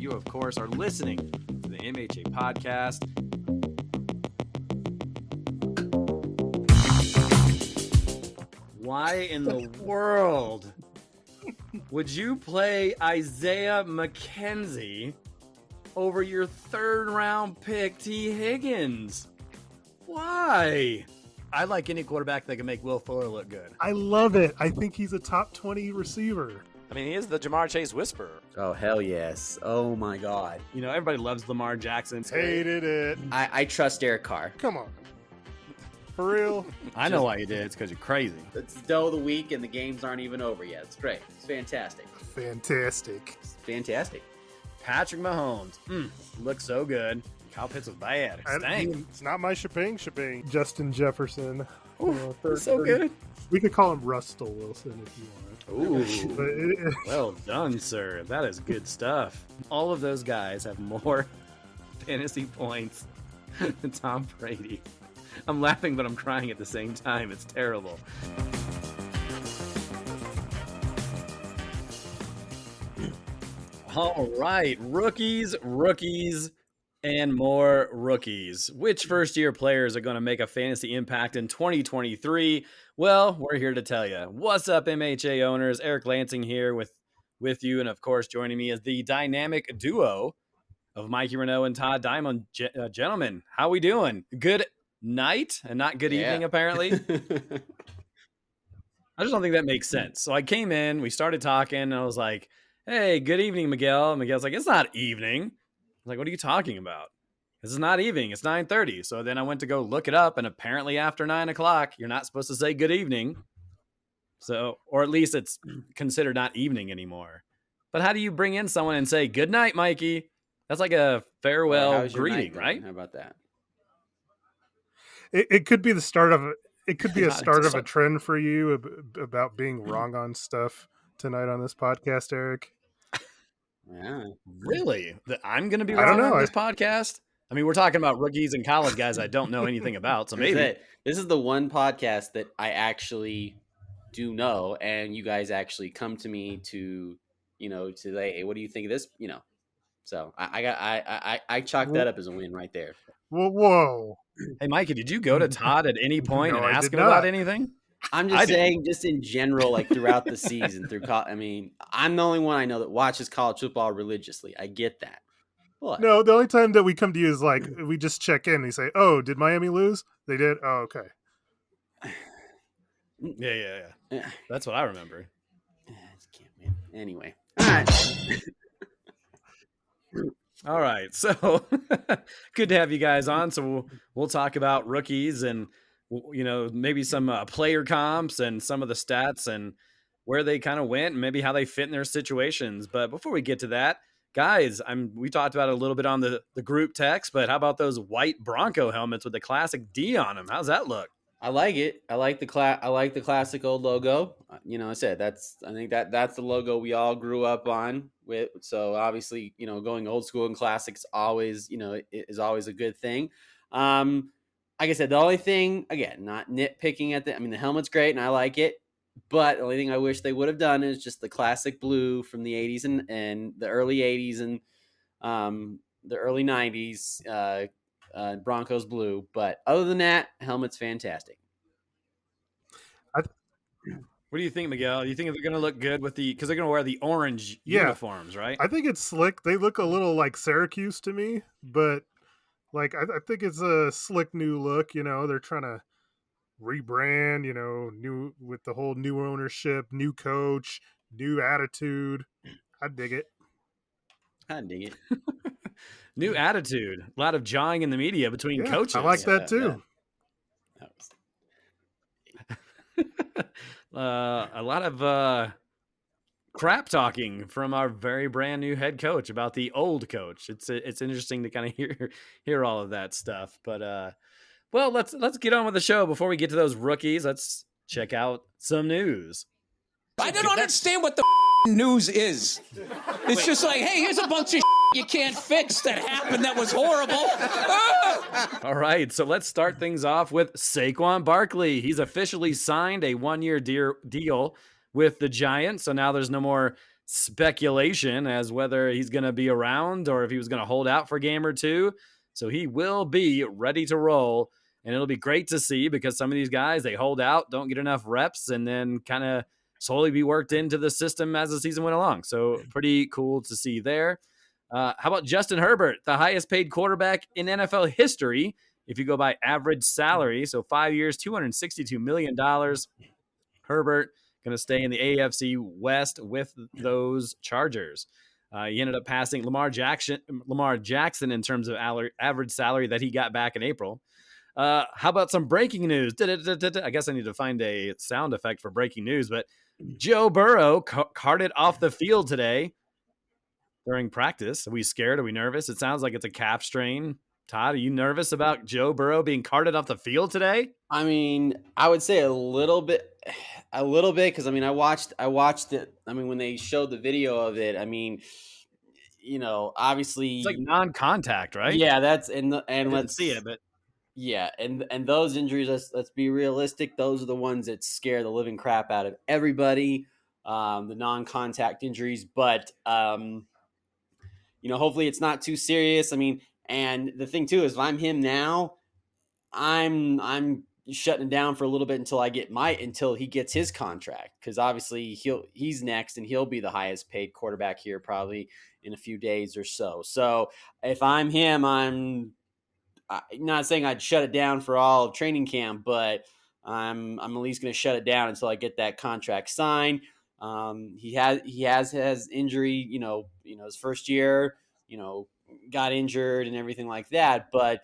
You, of course, are listening to the MHA podcast. Why in the world would you play Isaiah McKenzie over your third-round pick, T. Higgins? Why? I like any quarterback that can make Will Fuller look good. I love it. I think he's a top 20 receiver. I mean, he is the Jamar Chase whisperer. Oh, hell yes. Oh, my God. You know, everybody loves Lamar Jackson. Hated it. I trust Derek Carr. Come on. For real? I know why you did. It's because you're crazy. It's still the week and the games aren't even over yet. It's great. It's fantastic. Fantastic. It's fantastic. Patrick Mahomes. Looks so good. Kyle Pitts was bad. It's not my shebang. Justin Jefferson. So good. We could call him Russell Wilson if you want. Ooh. Well done, sir. That is good stuff. All of those guys have more fantasy points than Tom Brady. I'm laughing, but I'm crying at the same time. It's terrible. All right. Rookies, and more rookies. Which first-year players are going to make a fantasy impact in 2023? Well, we're here to tell you. What's up, MHA owners? Eric Lansing here with you, and of course, joining me is the dynamic duo of Mikey Renault and Todd Diamond. Gentlemen, how we doing? Good night and not good evening, apparently. I just don't think that makes sense. So I came in, we started talking, and I was like, hey, good evening, Miguel. And Miguel's like, it's not evening. I was like, what are you talking about? This is not evening. It's 9:30. So then I went to go look it up, and apparently after 9 o'clock, you're not supposed to say good evening. So, or at least it's considered not evening anymore. But how do you bring in someone and say, good night, Mikey? That's like a farewell greeting, right? How about that? It could be the start of it. Could be a start of a trend for you about being wrong on stuff tonight on this podcast, Eric. Yeah. Really? I'm going to be wrong on this podcast? I mean, we're talking about rookies and college guys I don't know anything about, so maybe. This is the one podcast that I actually do know, and you guys actually come to me to say, hey, what do you think of this? So I chalk that up as a win right there. Whoa. Hey, Mikey, did you go to Todd at any point and ask him not. about anything? I'm just saying, just in general, like throughout the season, I mean, I'm the only one I know that watches college football religiously. I get that. What? No, the only time that we come to you is like we just check in. And say, "Oh, did Miami lose? They did. Oh, okay." Yeah. That's what I remember. Anyway, all right. All right, so good to have you guys on. So we'll talk about rookies and maybe some player comps and some of the stats and where they kind of went and maybe how they fit in their situations. But before we get to that, guys, we talked about it a little bit on the group text, but how about those white Bronco helmets with the classic D on them? How's that look? I like it. I like the classic old logo. I said I think that's the logo we all grew up on with. So obviously, going old school and classics always, is always a good thing. Like I said, the only thing, again, not nitpicking the helmet's great and I like it, but the only thing I wish they would have done is just the classic blue from the 80s and the early 80s and the early 90s. Broncos blue, but other than that, helmet's fantastic. What do you think, Miguel? Do you think they're going to look good because they're going to wear the orange uniforms, right? I think it's slick. They look a little like Syracuse to me, but I think it's a slick new look. They're trying to rebrand. New with the whole new ownership, new coach, new attitude. I dig it. New attitude. A lot of jawing in the media between coaches. I like that too. A lot of crap talking from our very brand new head coach about the old coach. It's interesting to kind of hear all of that stuff. But well, let's get on with the show. Before we get to those rookies, let's check out some news. I don't understand what the news is. It's just like, hey, here's a bunch of you can't fix that happened that was horrible. All right, so let's start things off with Saquon Barkley. He's officially signed a one-year deal with the Giants, so now there's no more speculation as whether he's going to be around or if he was going to hold out for a game or two. So he will be ready to roll. And it'll be great to see because some of these guys, they hold out, don't get enough reps, and then kind of slowly be worked into the system as the season went along. So pretty cool to see there. How about Justin Herbert, the highest paid quarterback in NFL history, if you go by average salary? So 5 years, $262 million. Herbert going to stay in the AFC West with those Chargers. He ended up passing Lamar Jackson in terms of average salary that he got back in April. How about some breaking news? I guess I need to find a sound effect for breaking news, but Joe Burrow carted off the field today during practice. Are we scared? Are we nervous? It sounds like it's a calf strain. Todd, are you nervous about Joe Burrow being carted off the field today? I mean, I would say a little bit, because I mean, I watched it. I mean, when they showed the video of it, I mean, obviously, It's like non-contact, right? yeah, that's and I didn't let's see it, but yeah, and those injuries, let's be realistic. Those are the ones that scare the living crap out of everybody. The non-contact injuries, but hopefully it's not too serious. I mean, and the thing too is, if I'm him now, I'm shutting down for a little bit until he gets his contract, because obviously he's next and he'll be the highest paid quarterback here probably in a few days or so. So if I'm him, I'm not saying I'd shut it down for all of training camp, but I'm at least going to shut it down until I get that contract signed. He has injury, his first year, got injured and everything like that. But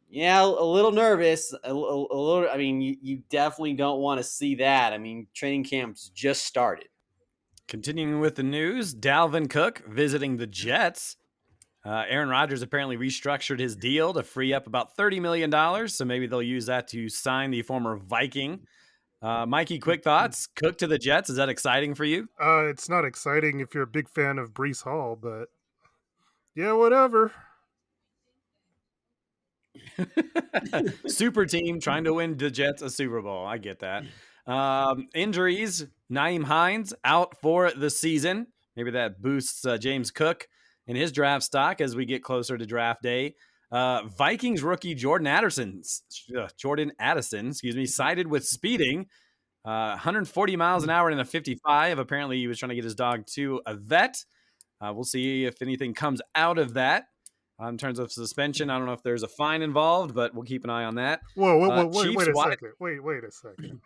yeah, a little nervous, a little. I mean, you definitely don't want to see that. I mean, training camp's just started. continuing with the news, Dalvin Cook visiting the Jets. Aaron Rodgers apparently restructured his deal to free up about $30 million. So maybe they'll use that to sign the former Viking. Mikey, quick thoughts. Cook to the Jets. Is that exciting for you? It's not exciting if you're a big fan of Brees Hall, but yeah, whatever. Super team trying to win the Jets a Super Bowl. I get that. Injuries. Naeem Hines out for the season. Maybe that boosts James Cook in his draft stock as we get closer to draft day. Vikings rookie Jordan Addison, cited with speeding, 140 miles an hour in a 55. Apparently, he was trying to get his dog to a vet. We'll see if anything comes out of that. In terms of suspension, I don't know if there's a fine involved, but we'll keep an eye on that. Whoa, wait a second. Wait a second.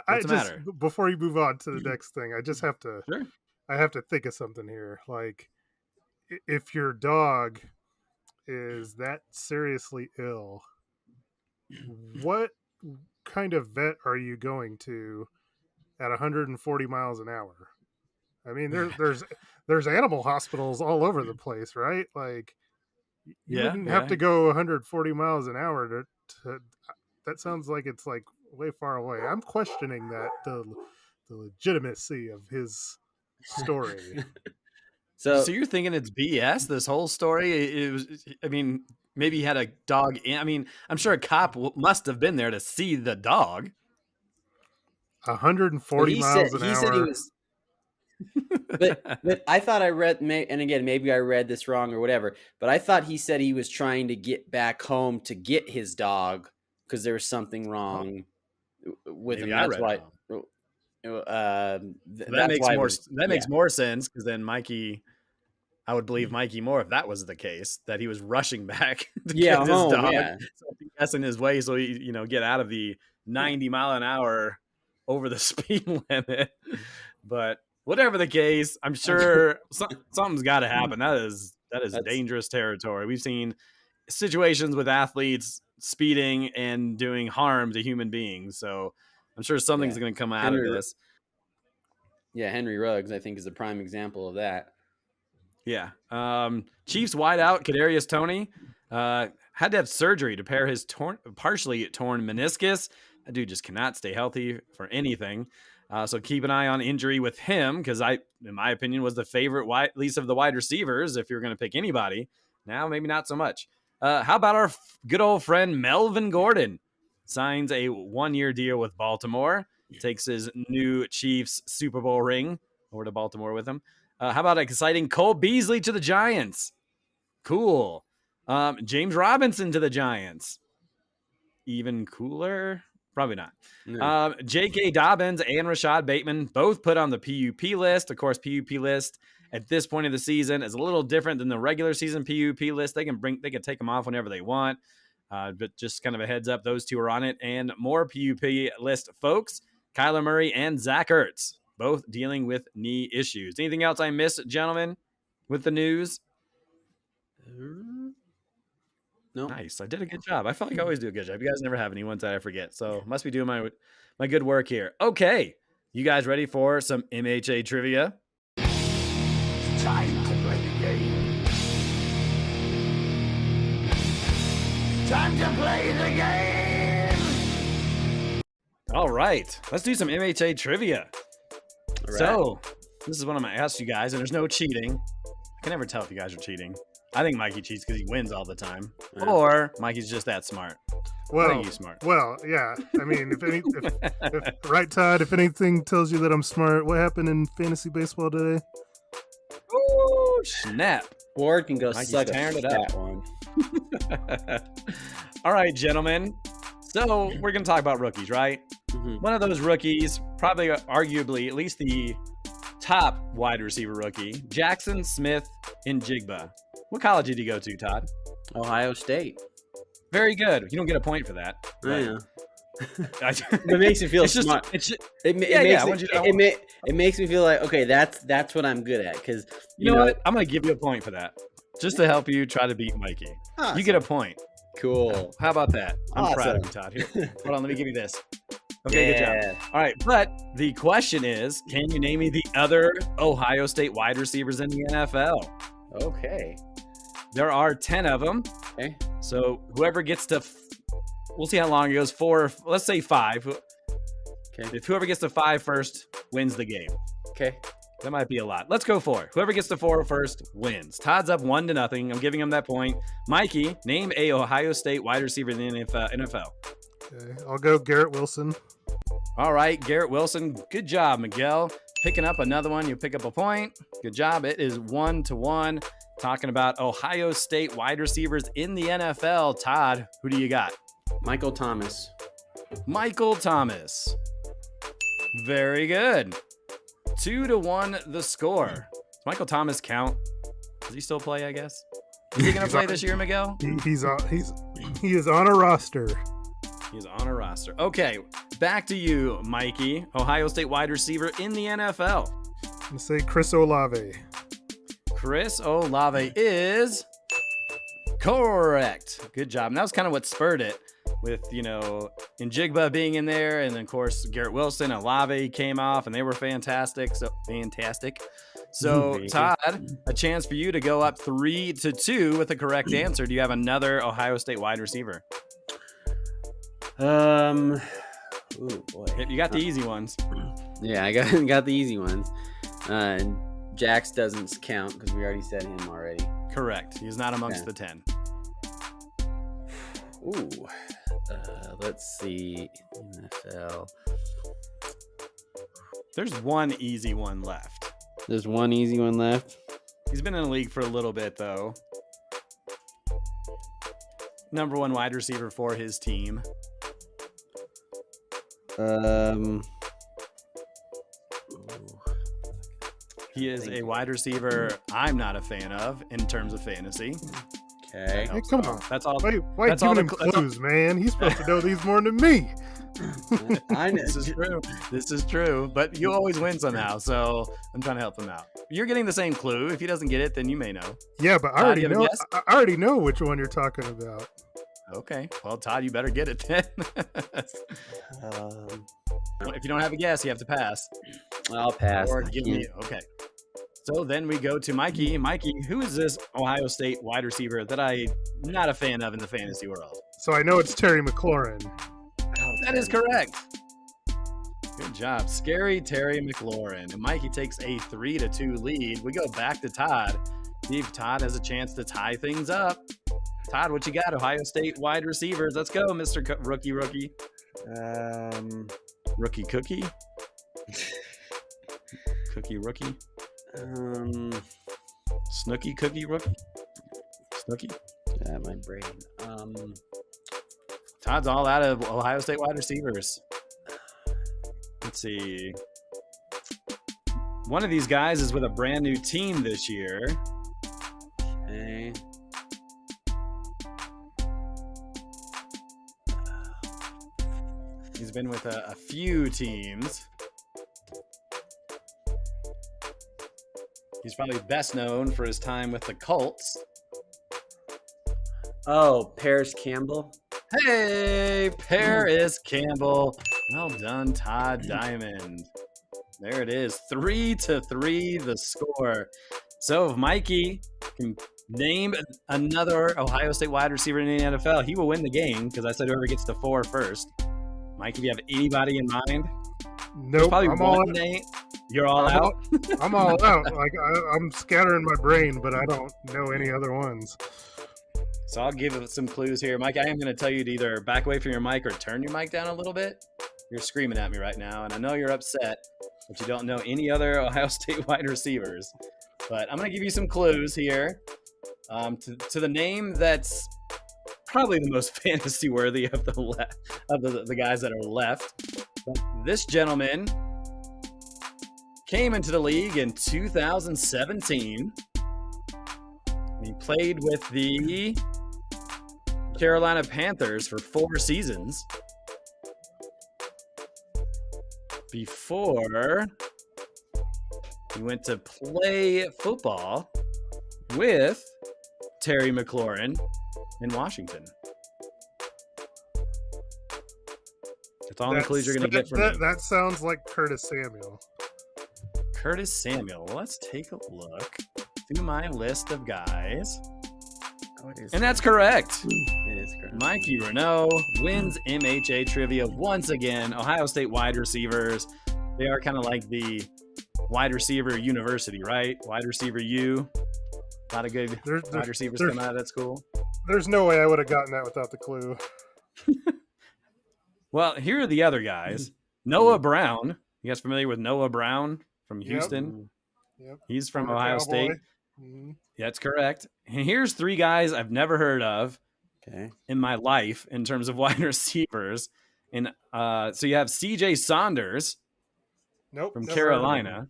What's the matter? Before you move on to the next thing, I just have to Sure. I have to think of something here. Like, if your dog is that seriously ill, what kind of vet are you going to at 140 miles an hour? I mean, there's animal hospitals all over the place, right? Like, you wouldn't have to go 140 miles an hour to that sounds like it's like way far away. I'm questioning that the legitimacy of his story. So you're thinking it's BS, this whole story? It was, I mean, maybe he had a dog in. I mean, I'm sure a cop must have been there to see the dog. 140 miles an hour. He said he was. But I thought I read, and again, maybe I read this wrong or whatever, but I thought he said he was trying to get back home to get his dog because there was something wrong with him. That's why. That makes more sense, because then Mikey, I would believe Mikey more if that was the case, that he was rushing back to get his dog. Yeah. So that's in his way, so he get out of the 90 mile an hour over the speed limit. But whatever the case, I'm sure something's got to happen. That is dangerous territory. We've seen situations with athletes speeding and doing harm to human beings, so I'm sure something's going to come out of this. Yeah, Henry Ruggs, I think, is a prime example of that. Yeah. Chiefs wideout Kadarius Toney had to have surgery to repair his partially torn meniscus. That dude just cannot stay healthy for anything. So keep an eye on injury with him, because in my opinion, was the favorite at least of the wide receivers if you're going to pick anybody. Now, maybe not so much. How about our good old friend Melvin Gordon? Signs a 1-year deal with Baltimore. Takes his new Chiefs Super Bowl ring over to Baltimore with him. How about exciting Cole Beasley to the Giants? Cool. James Robinson to the Giants. Even cooler? Probably not. No. J.K. Dobbins and Rashad Bateman both put on the PUP list. Of course, PUP list at this point of the season is a little different than the regular season PUP list. They can take them off whenever they want. But just kind of a heads up, those two are on it. And more PUP list folks, Kyler Murray and Zach Ertz, both dealing with knee issues. Anything else I missed, gentlemen, with the news? No. Nice. I did a good job. I felt like I always do a good job. You guys never have any ones that I forget. So must be doing my good work here. Okay. You guys ready for some MHA trivia? Time to play the game. Time to play the game. All right. Let's do some MHA trivia. All right. So this is what I'm going to ask you guys, and there's no cheating. I can never tell if you guys are cheating. I think Mikey cheats because he wins all the time. Yeah. Or Mikey's just that smart. I Well, think he's smart. well, yeah. I mean, if right, Todd. If anything tells you that I'm smart, what happened in fantasy baseball today? Ooh, snap. Ward can go Mikey's suck a tearing it up. fat one. All right, gentlemen. So we're going to talk about rookies, right? Mhm. One of those rookies, probably arguably at least the top wide receiver rookie, Jackson Smith in Jigba. What college did he go to, Todd? Ohio State. Very good. You don't get a point for that. Yeah. It It makes me feel smart. It makes me feel like, okay, that's what I'm good at, because you know what? I'm going to give you a point for that, just to help you try to beat Mikey. Awesome. You get a point. Cool. How about that? I'm proud of you, Awesome. Todd. Here, hold on. Let me give you this. Okay, good Yeah. job. All right, but the question is, can you name me the other Ohio State wide receivers in the NFL? Okay. There are 10 of them. Okay. So whoever gets to, we'll see how long it goes. 4, let's say 5. Okay. If whoever gets to 5 first wins the game. Okay. That might be a lot. Let's go 4. Whoever gets to 4 first wins. Todd's up 1-0. I'm giving him that point. Mikey, name a Ohio State wide receiver in the NFL. Okay, I'll go Garrett Wilson. All right, Garrett Wilson. Good job, Miguel. Picking up another one. You pick up a point. Good job. It is 1-1. Talking about Ohio State wide receivers in the NFL. Todd, who do you got? Michael Thomas. Michael Thomas. Very good. 2-1 the score. Does Michael Thomas count? Does he still play, I guess? Is he going to play this year, Miguel? He is on a roster. He's on a roster. Okay, back to you, Mikey. Ohio State wide receiver in the NFL. I'm gonna say Chris Olave. Chris Olave is correct. Good job. And that was kind of what spurred it with, Njigba being in there. And then, of course, Garrett Wilson, Olave came off, and they were fantastic. So, fantastic. So, Todd, a chance for you to go up 3-2 with the correct answer. Do you have another Ohio State wide receiver? Oh boy. You got the easy ones. Yeah, I got the easy ones. Jax doesn't count because we already said him already. Correct. He's not amongst the 10. Ooh. Let's see. NFL. There's one easy one left. There's one easy one left. He's been in the league for a little bit, though. Number 1 wide receiver for his team. He is a wide receiver I'm not a fan of in terms of fantasy. Okay. Hey, come on. That's all. Why That's all giving him the- that's all- clues, man? He's supposed to know these more than me. I know. This is true. This is true. But you always win somehow, so I'm trying to help him out. You're getting the same clue. If he doesn't get it, then you may know. Yeah, but I Todd, already you have a know. guess? I already know which one you're talking about. Okay. Well, Todd, you better get it then. If you don't have a guess, you have to pass. I'll pass. Or I give can't- me. Okay. So then we go to Mikey. Mikey, who is this Ohio State wide receiver that I'm not a fan of in the fantasy world? So I know it's Terry McLaurin. That is correct. Good job. Scary Terry McLaurin. And Mikey takes a 3-2 lead. We go back to Todd. See if Todd has a chance to tie things up. Todd, what you got? Ohio State wide receivers. Let's go, Mr. Rookie. Rookie Cookie? Cookie rookie. Um, Snooky cookie rookie. Snooky. yeah, my brain. Todd's all out of Ohio State wide receivers. Let's see. One of these guys is with a brand new team this year. Okay. He's been with a few teams. He's probably best known for his time with the Colts. Oh, Paris Campbell. Hey, Paris Campbell. Well done, Todd Diamond. There it is. 3-3 the score. So if Mikey can name another Ohio State wide receiver in the NFL, he will win the game because I said whoever gets to 4 first. Mikey, do you have anybody in mind? Nope. Probably I'm all one name. You're all I'm out? I'm all out. Like I'm scattering my brain, but I don't know any other ones. So I'll give it some clues here. Mike, I am going to tell you to either back away from your mic or turn your mic down a little bit. You're screaming at me right now, and I know you're upset that you don't know any other Ohio State wide receivers. But I'm going to give you some clues here to the name that's probably the most fantasy worthy of the guys that are left. But this gentleman came into the league in 2017. He played with the Carolina Panthers for 4 seasons before he went to play football with Terry McLaurin in Washington. That's all the clues you're going to get from me. That sounds like Curtis Samuel. Curtis Samuel. Let's take a look through my list of guys. And that's correct. It is correct. Mikey Renault wins MHA trivia once again. Ohio State wide receivers. They are kind of like the wide receiver university, right? Wide receiver U. A lot of good wide receivers come out of that school. There's no way I would have gotten that without the clue. Well, here are the other guys. Noah Brown. You guys familiar with Noah Brown from Houston? Yep. He's from Former Ohio Cowboy. State. Mm-hmm. That's correct. And here's 3 guys I've never heard of in my life in terms of wide receivers. And so you have CJ Saunders from Carolina,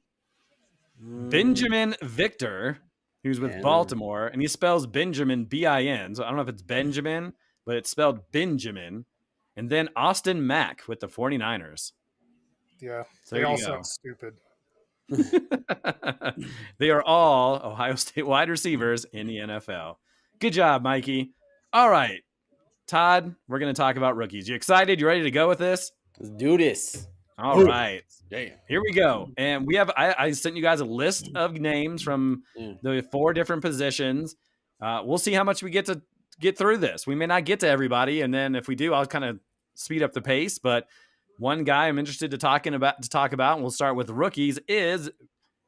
Benjamin Victor, who's with Baltimore, and he spells Benjamin B-I-N. So I don't know if it's Benjamin, but it's spelled Benjamin. And then Austin Mack with the 49ers. Yeah, So they there all you go. sound stupid. They are all Ohio State wide receivers in the NFL. Good job, Mikey. All right, Todd, we're going to talk about rookies. You excited? You ready to go with this? Let's do this. All right. Here we go. And we have I sent you guys a list of names from the 4 different positions. We'll see how much we get to get through this. We may not get to everybody, and then if we do, I'll kind of speed up the pace. But one guy I'm interested to talk about, and we'll start with rookies, is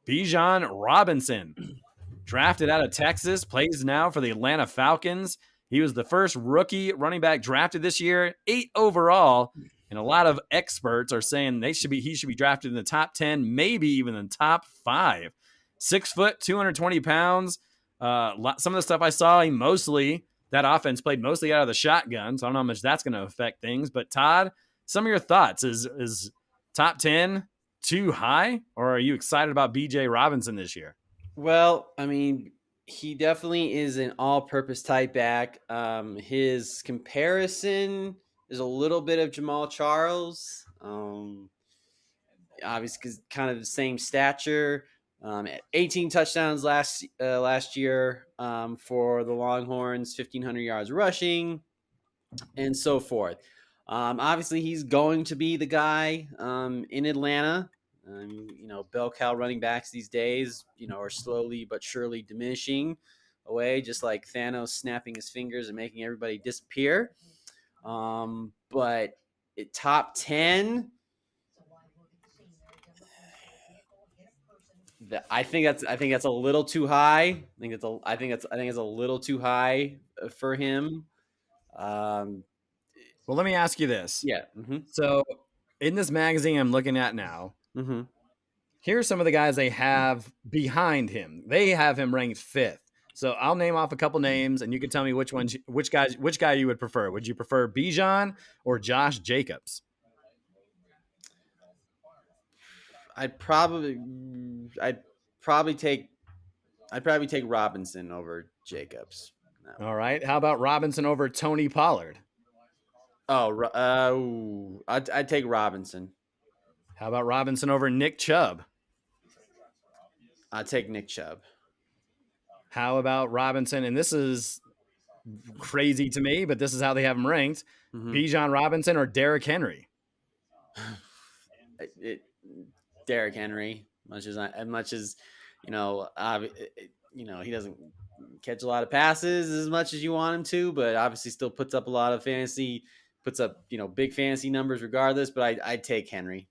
Bijan Robinson. Drafted out of Texas, plays now for the Atlanta Falcons. He was the first rookie running back drafted this year, 8 overall. And a lot of experts are saying he should be drafted in the top 10, maybe even in the top 5. 6 foot, 220 pounds. Some of the stuff I saw, that offense played mostly out of the shotgun. So I don't know how much that's going to affect things. But Todd, some of your thoughts. Is top 10 too high, or are you excited about BJ Robinson this year? Well, I mean, he definitely is an all-purpose type back. His comparison is a little bit of Jamal Charles. Obviously, because kind of the same stature. 18 touchdowns last year for the Longhorns, 1,500 yards rushing, and so forth. Obviously, he's going to be the guy in Atlanta. Bell cow running backs these days, are slowly but surely diminishing away, just like Thanos snapping his fingers and making everybody disappear. But at top 10, I think that's a little too high. I think it's a little too high for him. Well, let me ask you this. Yeah. Mm-hmm. So in this magazine I'm looking at now, Here's some of the guys they have behind him. They have him ranked 5th. So I'll name off a couple names, and you can tell me which guy you would prefer. Would you prefer Bijan or Josh Jacobs? I'd probably I'd probably take Robinson over Jacobs. No. All right. How about Robinson over Tony Pollard? I'd take Robinson. How about Robinson over Nick Chubb? I'd take Nick Chubb. How about Robinson? And this is crazy to me, but this is how they have him ranked. Bijan Robinson or Derrick Henry? Derrick Henry, much as he doesn't catch a lot of passes as much as you want him to, but obviously still puts up a lot of big fantasy numbers regardless. But I'd take Henry.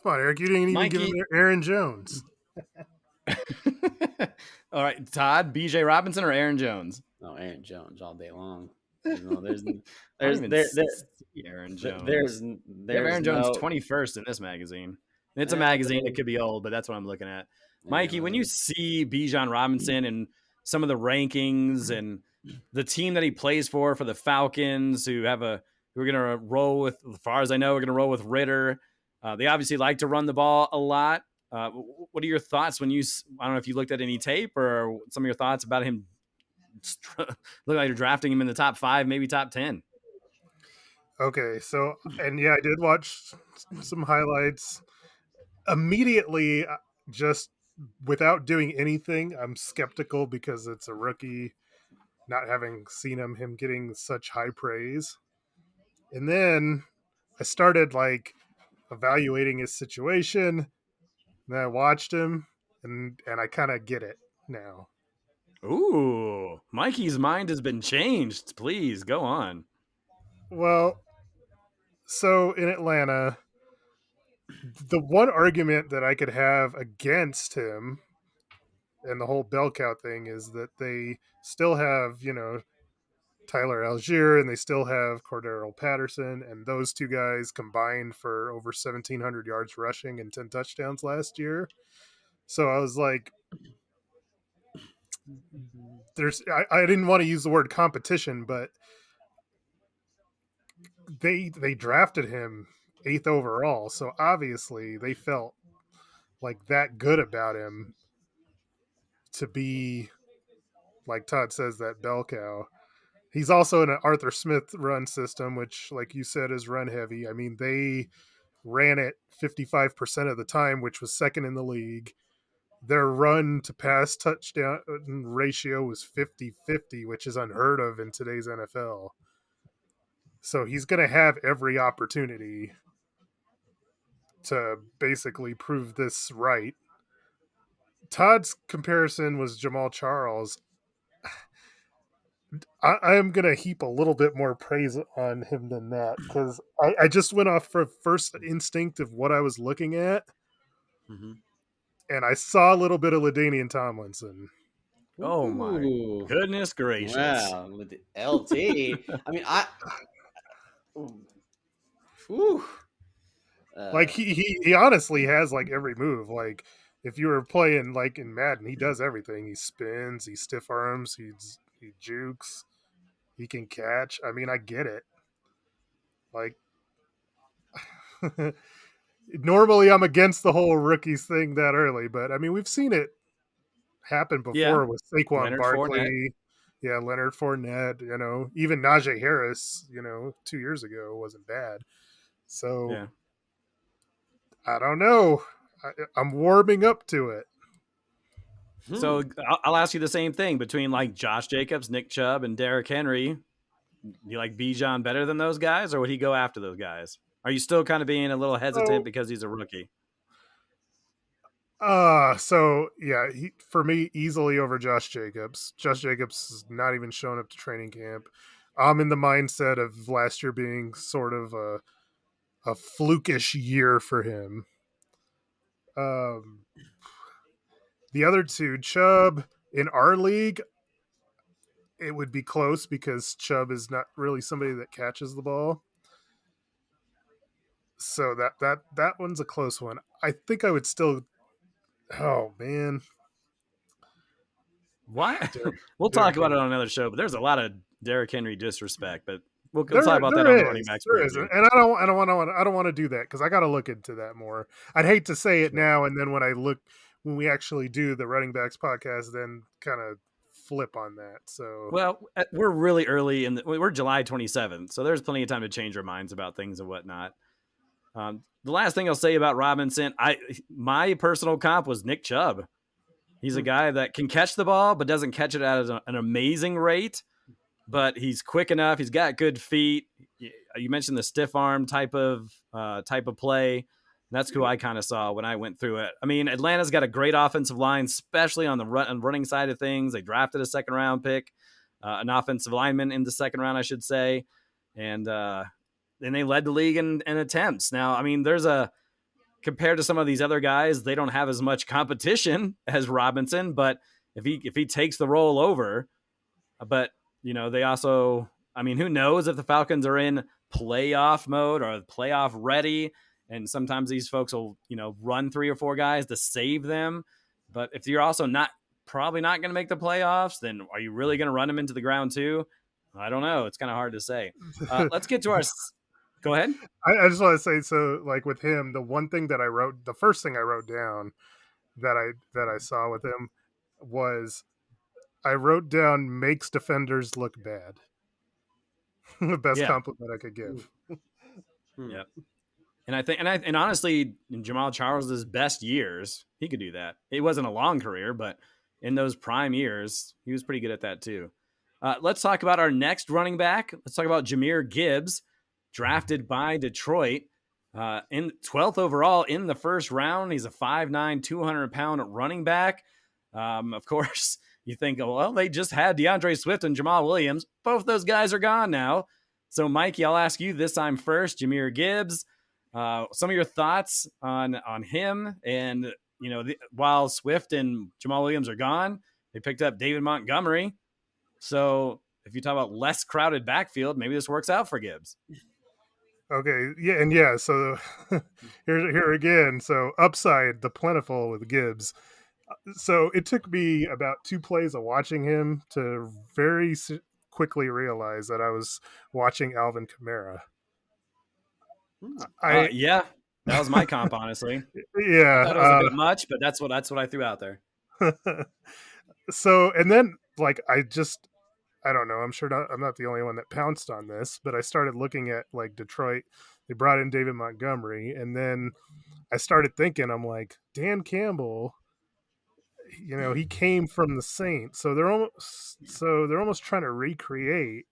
Come on, Eric, you didn't even give him Aaron Jones. All right, Todd, BJ Robinson or Aaron Jones? No, Aaron Jones all day long. There's Aaron Jones. There's Aaron Jones 21st in this magazine. It's a magazine. It could be old, but that's what I'm looking at. Mikey, when you see Bijan Robinson and some of the rankings and the team that he plays for the Falcons, who are going to roll with, as far as I know, we're going to roll with Ritter. They obviously like to run the ball a lot. What are your thoughts when I don't know if you looked at any tape or some of your thoughts about him? Look like you're drafting him in the top 5, maybe top 10. Okay, so, and yeah, I did watch some highlights. Immediately, just without doing anything, I'm skeptical because it's a rookie, not having seen him getting such high praise. And then I started evaluating his situation, and then I watched him, and I kind of get it now. Ooh, Mikey's mind has been changed. Please go on. Well, so in Atlanta, the one argument that I could have against him and the whole bell cow thing is that they still have, Tyler Algier and they still have Cordero Patterson, and those two guys combined for over 1,700 yards rushing and 10 touchdowns last year. So I was like, I didn't want to use the word competition, but they drafted him 8th overall, so obviously they felt like that good about him to be, like Todd says, that bell cow. He's also in an Arthur Smith run system, which, like you said, is run heavy. I mean, they ran it 55% of the time, which was second in the league. Their run to pass touchdown ratio was 50-50, which is unheard of in today's NFL. So he's going to have every opportunity to basically prove this right. Todd's comparison was Jamal Charles. I am going to heap a little bit more praise on him than that, because I just went off for first instinct of what I was looking at, and I saw a little bit of LaDainian Tomlinson. Oh my goodness gracious! Wow, LT. I mean, he honestly has every move. Like, if you were playing in Madden, he does everything. He spins, he stiff arms, he jukes, he can catch. I mean, I get it. Normally I'm against the whole rookies thing that early, but I mean, we've seen it happen before with Saquon Leonard Barkley. Fournette. Yeah, Leonard Fournette, even Najee Harris, 2 years ago wasn't bad. So Yeah. I don't know. I'm warming up to it. So I'll ask you the same thing between Josh Jacobs, Nick Chubb, and Derrick Henry. You like Bijan better than those guys, or would he go after those guys? Are you still kind of being a little hesitant because he's a rookie? So yeah, for me, easily over Josh Jacobs. Josh Jacobs has not even shown up to training camp. I'm in the mindset of last year being sort of a flukish year for him. The other two, Chubb, in our league, it would be close because Chubb is not really somebody that catches the ball. So that one's a close one. I think I would still Oh man, Why? Derrick, We'll talk Derrick about it Henry. on another show, but there's a lot of Derrick Henry disrespect. But we'll talk There, about that on the there running is, backs there is, preview. and I don't want to do that because I got to look into that more. I'd hate to say it Sure. now, and then when we actually do the running backs podcast, then kind of flip on that. So Well, we're really early we're July 27th, so there's plenty of time to change our minds about things and whatnot. The last thing I'll say about Robinson, my personal comp was Nick Chubb. He's a guy that can catch the ball, but doesn't catch it at an amazing rate. But he's quick enough. He's got good feet. You mentioned the stiff arm type of play. That's who I kind of saw when I went through it. I mean, Atlanta's got a great offensive line, especially on the running side of things. They drafted a second round pick, an offensive lineman in the second round, I should say, and they led the league in attempts. Now, I mean, compared to some of these other guys, they don't have as much competition as Robinson. But if he takes the role over, but they also, I mean, who knows if the Falcons are in playoff mode or playoff ready, and sometimes these folks will run 3 or 4 guys to save them. But if you're also probably not going to make the playoffs, then are you really going to run them into the ground too? I don't know. It's kind of hard to say. Let's get to our. Go ahead. I just want to say, so like with him, the first thing I wrote down that I saw with him was I wrote down makes defenders look bad. The best Yeah. compliment I could give. Yeah. And I think, and honestly, in Jamal Charles's best years, he could do that. It wasn't a long career, but in those prime years, he was pretty good at that too. Let's talk about our next running back. Let's talk about Jahmyr Gibbs, drafted by Detroit in 12th overall in the first round. He's a 5'9", 200-pound running back. Of course, you think, well, they just had DeAndre Swift and Jamal Williams. Both those guys are gone now. So, Mikey, I'll ask you this time first. Jahmyr Gibbs, some of your thoughts on him. And, while Swift and Jamal Williams are gone, they picked up David Montgomery. So if you talk about less crowded backfield, maybe this works out for Gibbs. Okay, yeah. So here again. So upside the plentiful with Gibbs. So it took me about 2 plays of watching him to quickly realize that I was watching Alvin Kamara. Yeah, that was my comp, honestly. I thought it was a Yeah. bit much, but that's what I threw out there. So, and then like I don't know. I'm not the only one that pounced on this, but I started looking at like Detroit. They brought in David Montgomery, and then I started thinking, I'm like, Dan Campbell, he came from the Saints, so they're almost trying to recreate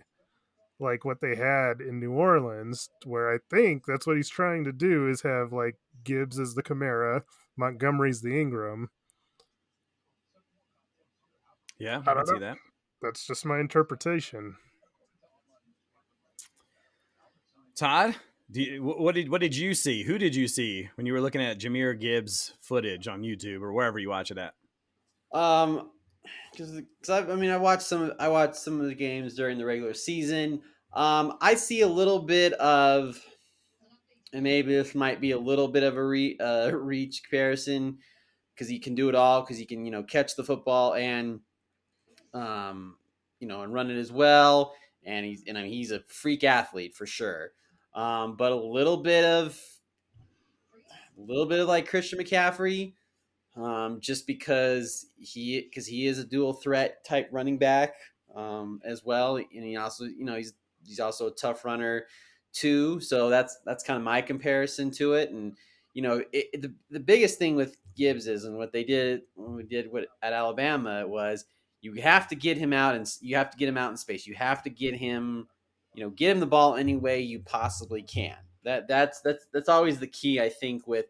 like what they had in New Orleans, where I think that's what he's trying to do is have like Gibbs as the Kamara, Montgomery's the Ingram. Yeah, I I can don't see know. that. That's just my interpretation. Todd, what did you see? Who did you see when you were looking at Jahmyr Gibbs footage on YouTube or wherever you watch it at? Because I watched some of the games during the regular season. I see a little bit of, and maybe this might be a little bit of a reach comparison, because he can do it all, because he can catch the football and and run it as well, and he's a freak athlete for sure. But a little bit of like Christian McCaffrey, just because he is a dual threat type running back, as well, and he also he's also a tough runner too. So that's kind of my comparison to it. And the biggest thing with Gibbs is, and what they did when we did at Alabama, was you have to get him out, and you have to get him out in space. You have to get him the ball any way you possibly can. That's always the key, I think, with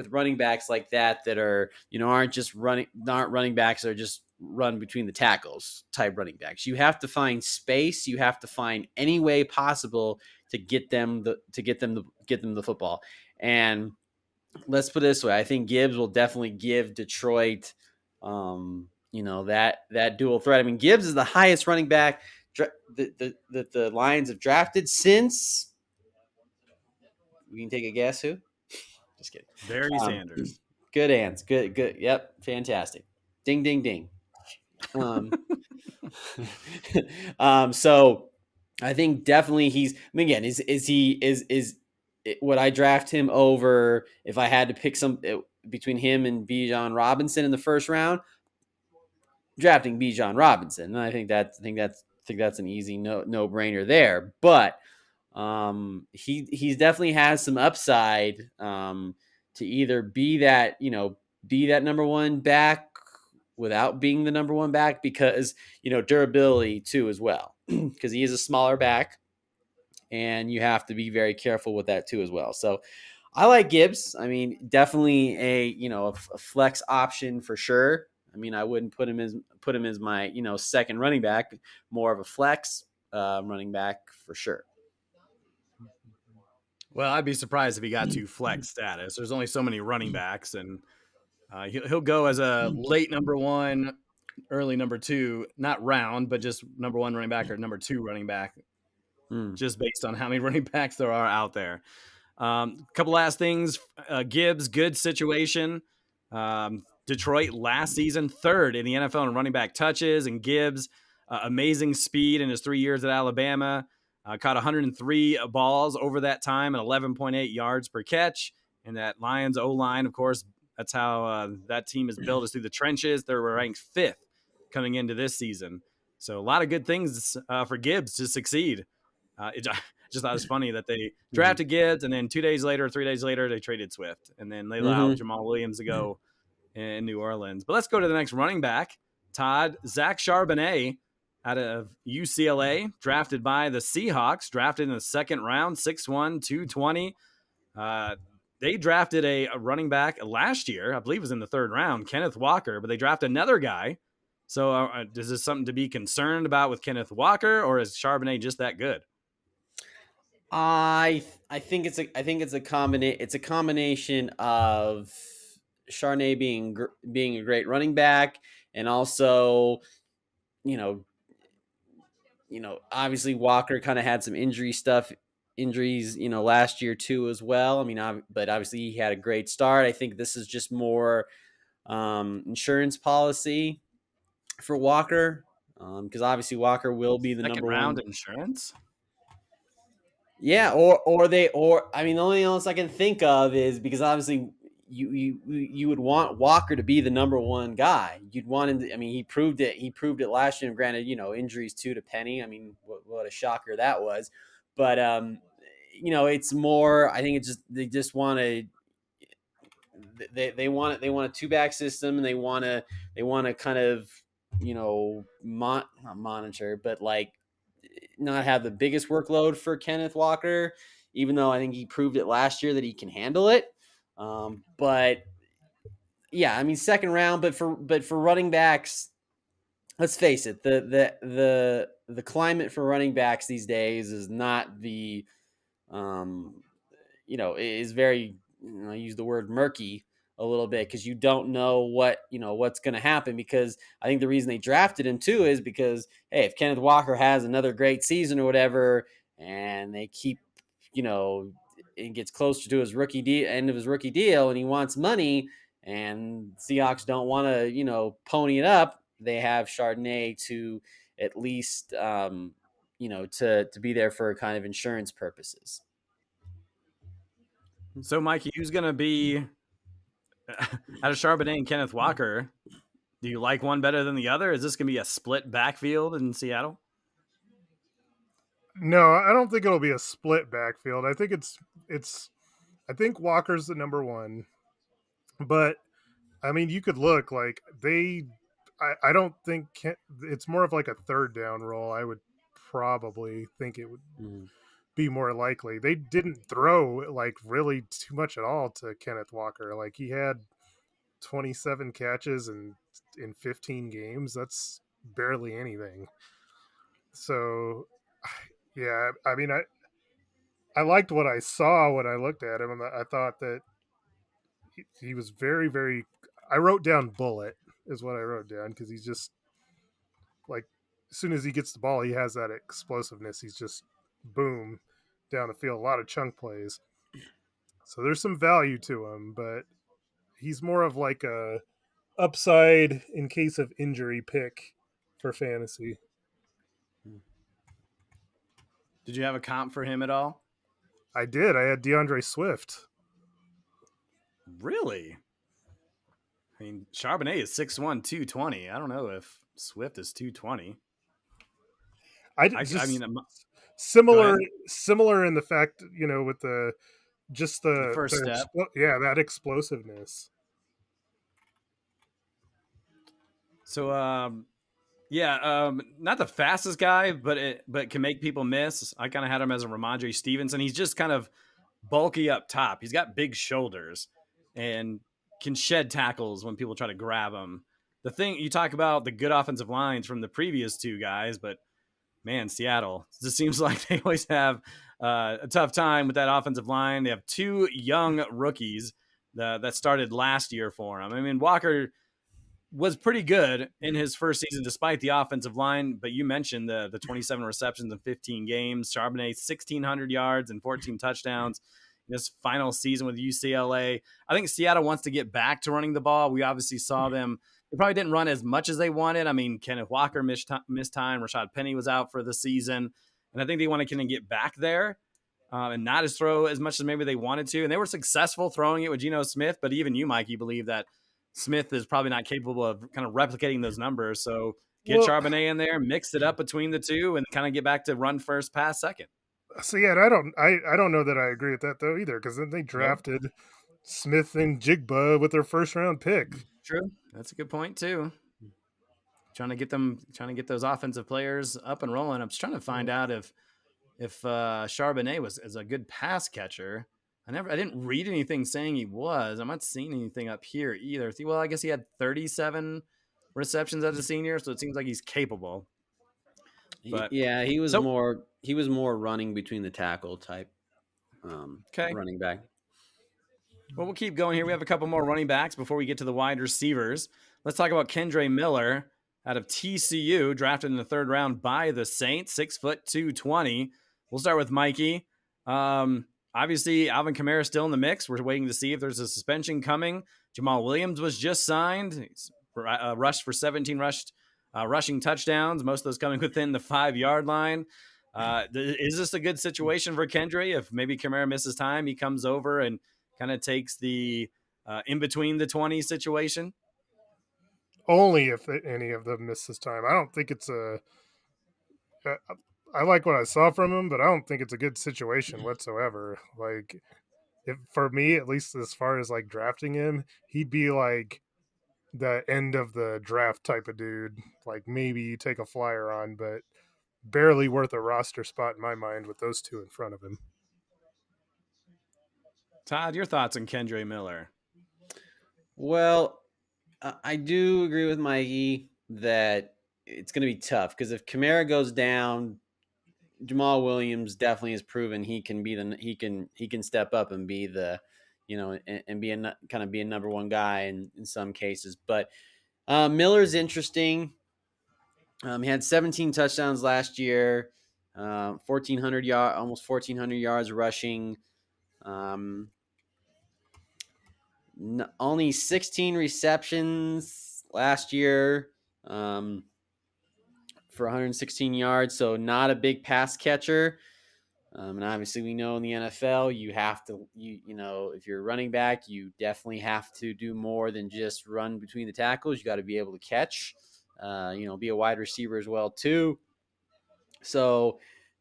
running backs like that are aren't running backs that are just run between the tackles type running backs. You have to find space. You have to find any way possible to get them the football. And let's put it this way: I think Gibbs will definitely give Detroit, that dual threat. I mean, Gibbs is the highest running back that the Lions have drafted since. We can take a guess who. Just kidding. Barry Sanders. Good hands. Good. Good. Yep. Fantastic. Ding, ding, ding. Um, so I think definitely he's. I mean, again, is he is would I draft him over if I had to pick some between him and Bijan Robinson in the first round? Drafting Bijan Robinson, and I think that's an easy no brainer there. But he's definitely has some upside to either be that number one back without being the number one back because durability too as well because he is a smaller back and you have to be very careful with that too as well. So I like Gibbs. I mean, definitely a flex option for sure. I mean, I wouldn't put him as my second running back, more of a flex running back for sure. Well, I'd be surprised if he got to flex status. There's only so many running backs, and he'll go as a late number one, early number two, not round, but just number one running back or number two running back, just based on how many running backs there are out there. Couple last things. Gibbs, good situation. Detroit last season, third in the NFL in running back touches, and Gibbs, amazing speed in his 3 years at Alabama. Caught 103 balls over that time at 11.8 yards per catch. And that Lions O-line, of course, that's how that team is built, is through the trenches. They were ranked fifth coming into this season. So a lot of good things for Gibbs to succeed. It just thought it was funny that they drafted Gibbs, and then 2 days later, 3 days later, they traded Swift. And then they allowed Jamal Williams to go in New Orleans. But let's go to the next running back. Todd, Zach Charbonnet out of UCLA, drafted by the Seahawks, drafted in the second round, 6'1", 220. They drafted a running back last year, I believe it was in the third round, Kenneth Walker, but they drafted another guy. So is this something to be concerned about with Kenneth Walker, or is Charbonnet just that good? I think it's a combination of Charbonnet being a great running back, and also obviously Walker kind of had some injuries last year too as well. I mean, but obviously he had a great start. I think this is just more insurance policy for Walker because obviously Walker will be the Second number round one insurance. Yeah, I mean, the only thing else I can think of is because obviously you would want Walker to be the number one guy. You'd want him to, I mean, he proved it last year. And granted, injuries too to Penny. I mean, what a shocker that was. But it's more. I think they just want to. They want a two back system, and they want to kind of not monitor, but like not have the biggest workload for Kenneth Walker, even though I think he proved it last year that he can handle it. But yeah, I mean, second round, but for running backs, let's face it, the climate for running backs these days is not the, is very, I use the word murky a little bit because you don't know what's going to happen, because I think the reason they drafted him too is because, hey, if Kenneth Walker has another great season or whatever, and they keep, it gets closer to his end of his rookie deal, and he wants money, and Seahawks don't want to, pony it up, they have Charbonnet to at least, to be there for kind of insurance purposes. So, Mikey, who's going to be out of Charbonnet and Kenneth Walker? Do you like one better than the other? Is this going to be a split backfield in Seattle? No, I don't think it'll be a split backfield. I think I think Walker's the number one, but I mean, you could look like I don't think it's more of like a third down role. I would probably think it would be more likely. They didn't throw like really too much at all to Kenneth Walker. Like he had 27 catches in 15 games. That's barely anything. So yeah, I mean, I liked what I saw when I looked at him, and I thought that he was very, very. I wrote down bullet is what I wrote down, because he's just like, as soon as he gets the ball, he has that explosiveness. He's just boom down the field, a lot of chunk plays. So there's some value to him, but he's more of like a upside in case of injury pick for fantasy. Did you have a comp for him at all? I did. I had DeAndre Swift. Really? I mean, Charbonnet is 6'1", 220. I don't know if Swift is 220. I I just mean, go similar ahead. similar in the fact, with the just The first step. that explosiveness. So, not the fastest guy, but can make people miss. I kind of had him as a Ramondre Stevenson. He's just kind of bulky up top. He's got big shoulders and can shed tackles when people try to grab him. The thing you talk about the good offensive lines from the previous two guys, but man, Seattle, it just seems like they always have a tough time with that offensive line. They have two young rookies that started last year for them. I mean, Walker was pretty good in his first season despite the offensive line, but you mentioned the 27 receptions in 15 games. Charbonnet 1,600 yards and 14 touchdowns in his final season with UCLA. I think Seattle wants to get back to running the ball. We obviously saw them. They probably didn't run as much as they wanted. I mean, Kenneth Walker missed time. Rashad Penny was out for the season. And I think they want to kind of get back there and not as throw as much as maybe they wanted to. And they were successful throwing it with Geno Smith. But even you, Mike, you believe that Smith is probably not capable of kind of replicating those numbers. So get Charbonnet in there, mix it up between the two, and kind of get back to run first, pass second. So yeah, I don't know that I agree with that though either, because then they drafted Smith and Jigba with their first round pick. True, that's a good point too. Trying to get those offensive players up and rolling. I'm just trying to find out if Charbonnet is a good pass catcher. I didn't read anything saying he was. I'm not seeing anything up here either. Well, I guess he had 37 receptions as a senior, so it seems like he's capable. But yeah, he was more running between the tackle type. Okay. Running back. Well, we'll keep going here. We have a couple more running backs before we get to the wide receivers. Let's talk about Kendre Miller out of TCU, drafted in the third round by the Saints, 6'2", 220. We'll start with Mikey. Obviously, Alvin Kamara still in the mix. We're waiting to see if there's a suspension coming. Jamal Williams was just signed. He's rushed for 17 rushing touchdowns, most of those coming within the 5-yard line. Is this a good situation for Kendre? If maybe Kamara misses time, he comes over and kind of takes the in between the 20 situation? Only if any of them miss this time. I don't think it's I like what I saw from him, but I don't think it's a good situation whatsoever. Like, if for me, at least as far as like drafting him, he'd be like the end of the draft type of dude. Like maybe you take a flyer on, but barely worth a roster spot in my mind with those two in front of him. Todd, your thoughts on Kendre Miller? Well, I do agree with Mikey that it's going to be tough because if Kamara goes down, Jamal Williams definitely has proven he can be he can step up and be the, and be kind of be a number one guy in some cases. But Miller's interesting. He had 17 touchdowns last year, 1,400 almost 1,400 yards rushing. Only 16 receptions last year for 116 yards, so not a big pass catcher. And obviously, we know in the NFL, you have to, if you're a running back, you definitely have to do more than just run between the tackles. You got to be able to catch, be a wide receiver as well too. So,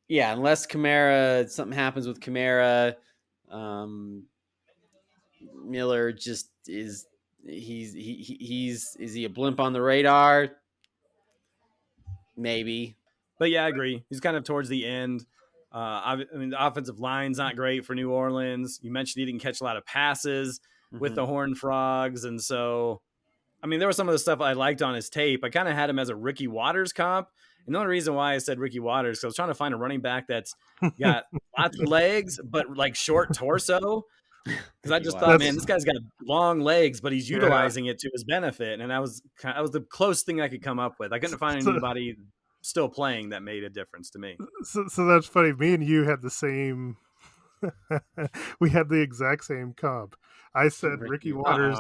yeah, unless something happens with Kamara, Miller just is he a blimp on the radar? Maybe. But yeah, I agree. He's kind of towards the end. I mean, the offensive line's not great for New Orleans. You mentioned he didn't catch a lot of passes with the Horned Frogs. And so, I mean, there was some of the stuff I liked on his tape. I kind of had him as a Ricky Watters comp. And the only reason why I said Ricky Watters, because I was trying to find a running back that's got lots of legs, but like short torso. Because I just thought, man, this guy's got long legs, but he's utilizing it to his benefit. And that was the closest thing I could come up with. I couldn't find anybody still playing that made a difference to me. So that's funny. Me and you had the same. We had the exact same comp. I said Ricky Watters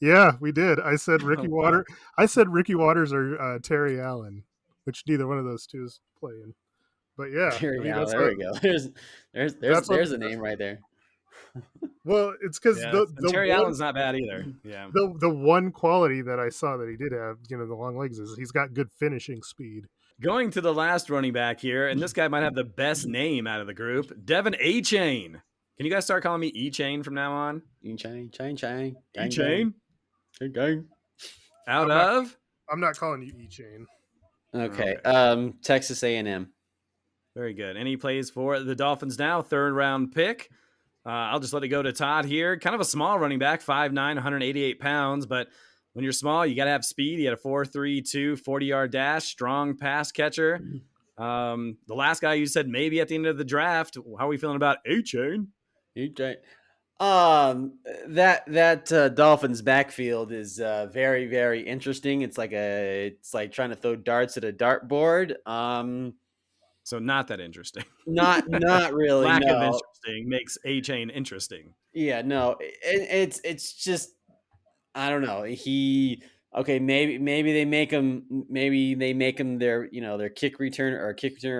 Yeah, we did. I said Ricky Oh, wow. Water. I said Ricky Waters or Terry Allen, which neither one of those two is playing. But yeah, I mean Yeah, there we go. that's what There's a name right there. well, it's because Yeah, and Terry Allen's not bad either. Yeah. the one quality that I saw that he did have, the long legs, is he's got good finishing speed. Going to the last running back here, and this guy might have the best name out of the group, Devin A. Chain. Can you guys start calling me E Chain from now on? Chain, E Chain. gang. Out I'm not of? I'm not calling you E Chain. Okay. Okay. Texas A&M. Very good. And he plays for the Dolphins now, third round pick. I'll just let it go to Todd here. Kind of a small running back, 5'9", 188 pounds. But when you're small, you got to have speed. He had a 4.32 40-yard dash, strong pass catcher. The last guy you said maybe at the end of the draft. How are we feeling about A-Chain? That Dolphins backfield is very, very interesting. It's like trying to throw darts at a dartboard. So not that interesting. Not really. Lack of No. interesting makes A-Chain interesting. Yeah, no. It's just, I don't know. Maybe they make him their kick returner or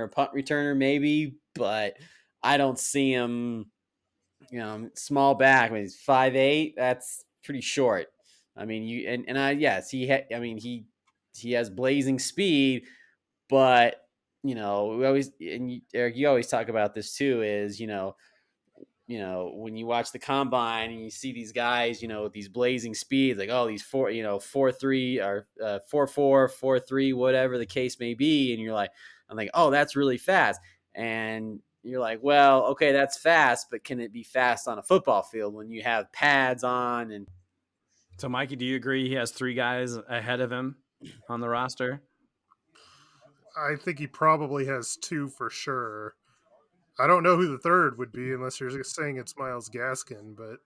punt returner maybe, but I don't see him. Small back. I mean, he's 5'8". That's pretty short. I mean, he has blazing speed, but we always, Eric, you always talk about this too. Is when you watch the combine and you see these guys, with these blazing speeds, like, oh, these 4.3 or 4.4, 4.3, whatever the case may be, and I'm like, oh, that's really fast, and you're like, well, okay, that's fast, but can it be fast on a football field when you have pads on? And so, Mikey, do you agree he has three guys ahead of him on the roster? I think he probably has two for sure. I don't know who the third would be unless you're just saying it's Miles Gaskin, but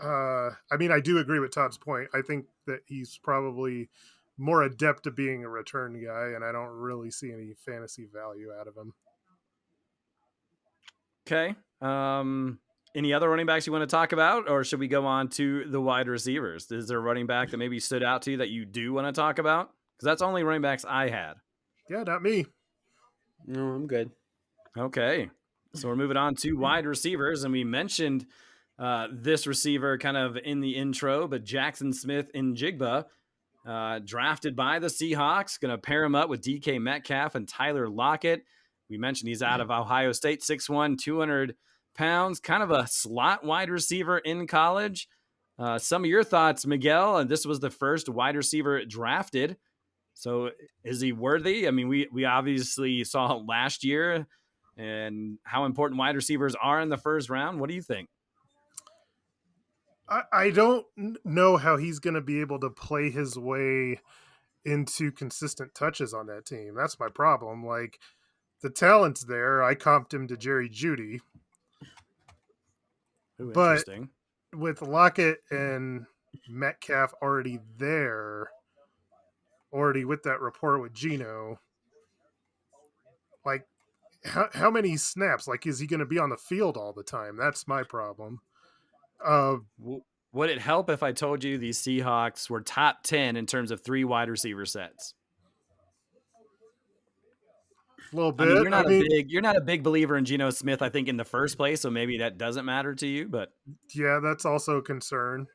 I mean, I do agree with Todd's point. I think that he's probably more adept at being a return guy, and I don't really see any fantasy value out of him. Okay. Any other running backs you want to talk about, or should we go on to the wide receivers? Is there a running back that maybe stood out to you that you do want to talk about? Because that's only running backs I had. Yeah, not me. No, I'm good. Okay. So we're moving on to wide receivers, and we mentioned this receiver kind of in the intro, but Jackson Smith-Njigba, drafted by the Seahawks, going to pair him up with DK Metcalf and Tyler Lockett. We mentioned he's out of Ohio State, 6'1", 200 pounds, kind of a slot wide receiver in college. Some of your thoughts, Miguel, and this was the first wide receiver drafted. So is he worthy? I mean, we obviously saw last year and how important wide receivers are in the first round. What do you think? I don't know how he's going to be able to play his way into consistent touches on that team. That's my problem. Like, the talent's there. I comped him to Jerry Jeudy. Ooh, but interesting. With Lockett and Metcalf already there, already with that rapport with Geno, like, how many snaps? Like, is he going to be on the field all the time? That's my problem. Would it help if I told you these Seahawks were top 10 in terms of 3 wide receiver sets? A little bit. I mean, you're not a big believer in Geno Smith, I think, in the first place, so maybe that doesn't matter to you, but yeah, that's also a concern.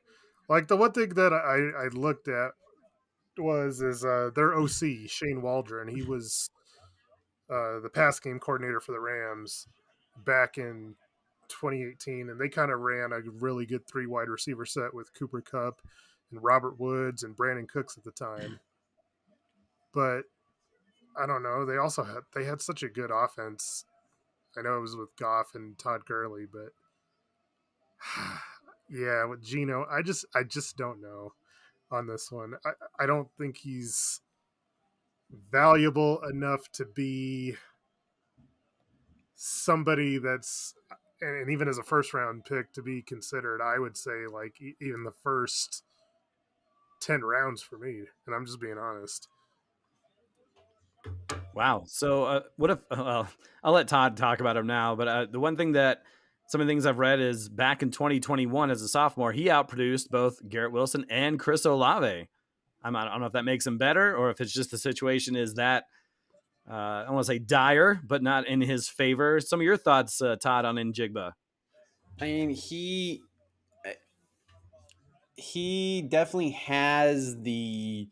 Like, the one thing that I looked at was their OC, Shane Waldron. He was the pass game coordinator for the Rams back in 2018, and they kind of ran a really good 3 wide receiver set with Cooper Kupp and Robert Woods and Brandon Cooks at the time. But I don't know. They had such a good offense. I know it was with Goff and Todd Gurley, but yeah, with Geno, I just don't know on this one. I don't think he's valuable enough to be somebody that's, and even as a first round pick, to be considered. I would say like even the first 10 rounds for me, and I'm just being honest. wow. So what if I'll let Todd talk about him now, but the one thing that some of the things I've read is back in 2021 as a sophomore, he outproduced both Garrett Wilson and Chris Olave. I don't know if that makes him better or if it's just the situation is that I don't want to say dire, but not in his favor. Some of your thoughts, Todd, on Njigba. I mean, he definitely has the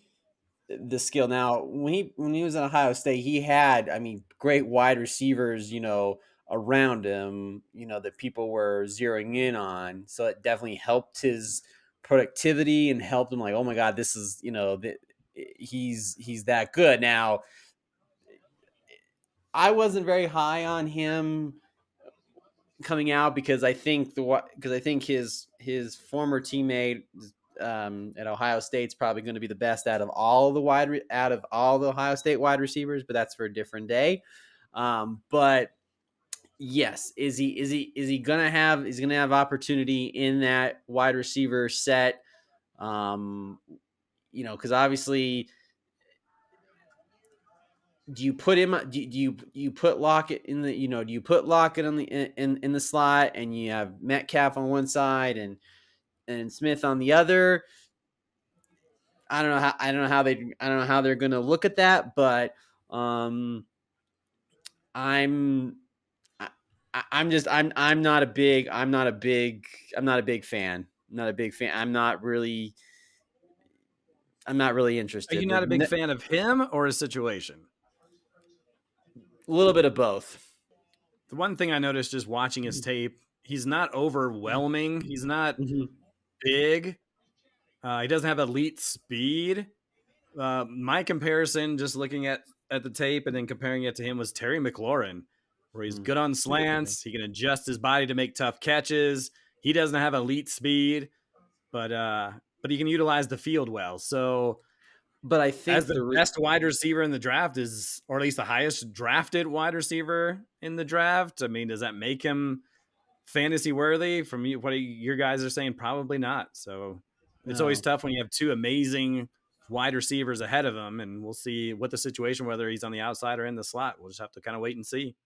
skill. Now, when he was in Ohio State, he had, I mean, great wide receivers, around him, that people were zeroing in on. So it definitely helped his productivity and helped him like, oh my God, this is, he's that good. Now, I wasn't very high on him coming out because I think his former teammate at Ohio State's probably going to be the best out of all the Ohio State wide receivers, but that's for a different day. But yes, is he gonna have opportunity in that wide receiver set? Because obviously, do you put him? Do you put Lockett in the? Do you put Lockett in the slot, and you have Metcalf on one side and Smith on the other? I don't know how they're going to look at that, but I'm not a big fan. I'm not really Are interested. you not a big fan of him or his situation? A little bit of both. The one thing I noticed just watching his tape, he's not overwhelming. He's not big. He doesn't have elite speed. My comparison, just looking at the tape and then comparing it to him, was Terry McLaurin, where he's good on slants. He can adjust his body to make tough catches. He doesn't have elite speed, but he can utilize the field well. So, but I think as the best wide receiver in the draft is, or at least the highest drafted wide receiver in the draft, I mean, does that make him fantasy worthy? From you, what your guys are saying, probably not. So it's always tough when you have two amazing wide receivers ahead of him, and we'll see what the situation, whether he's on the outside or in the slot. We'll just have to kind of wait and see.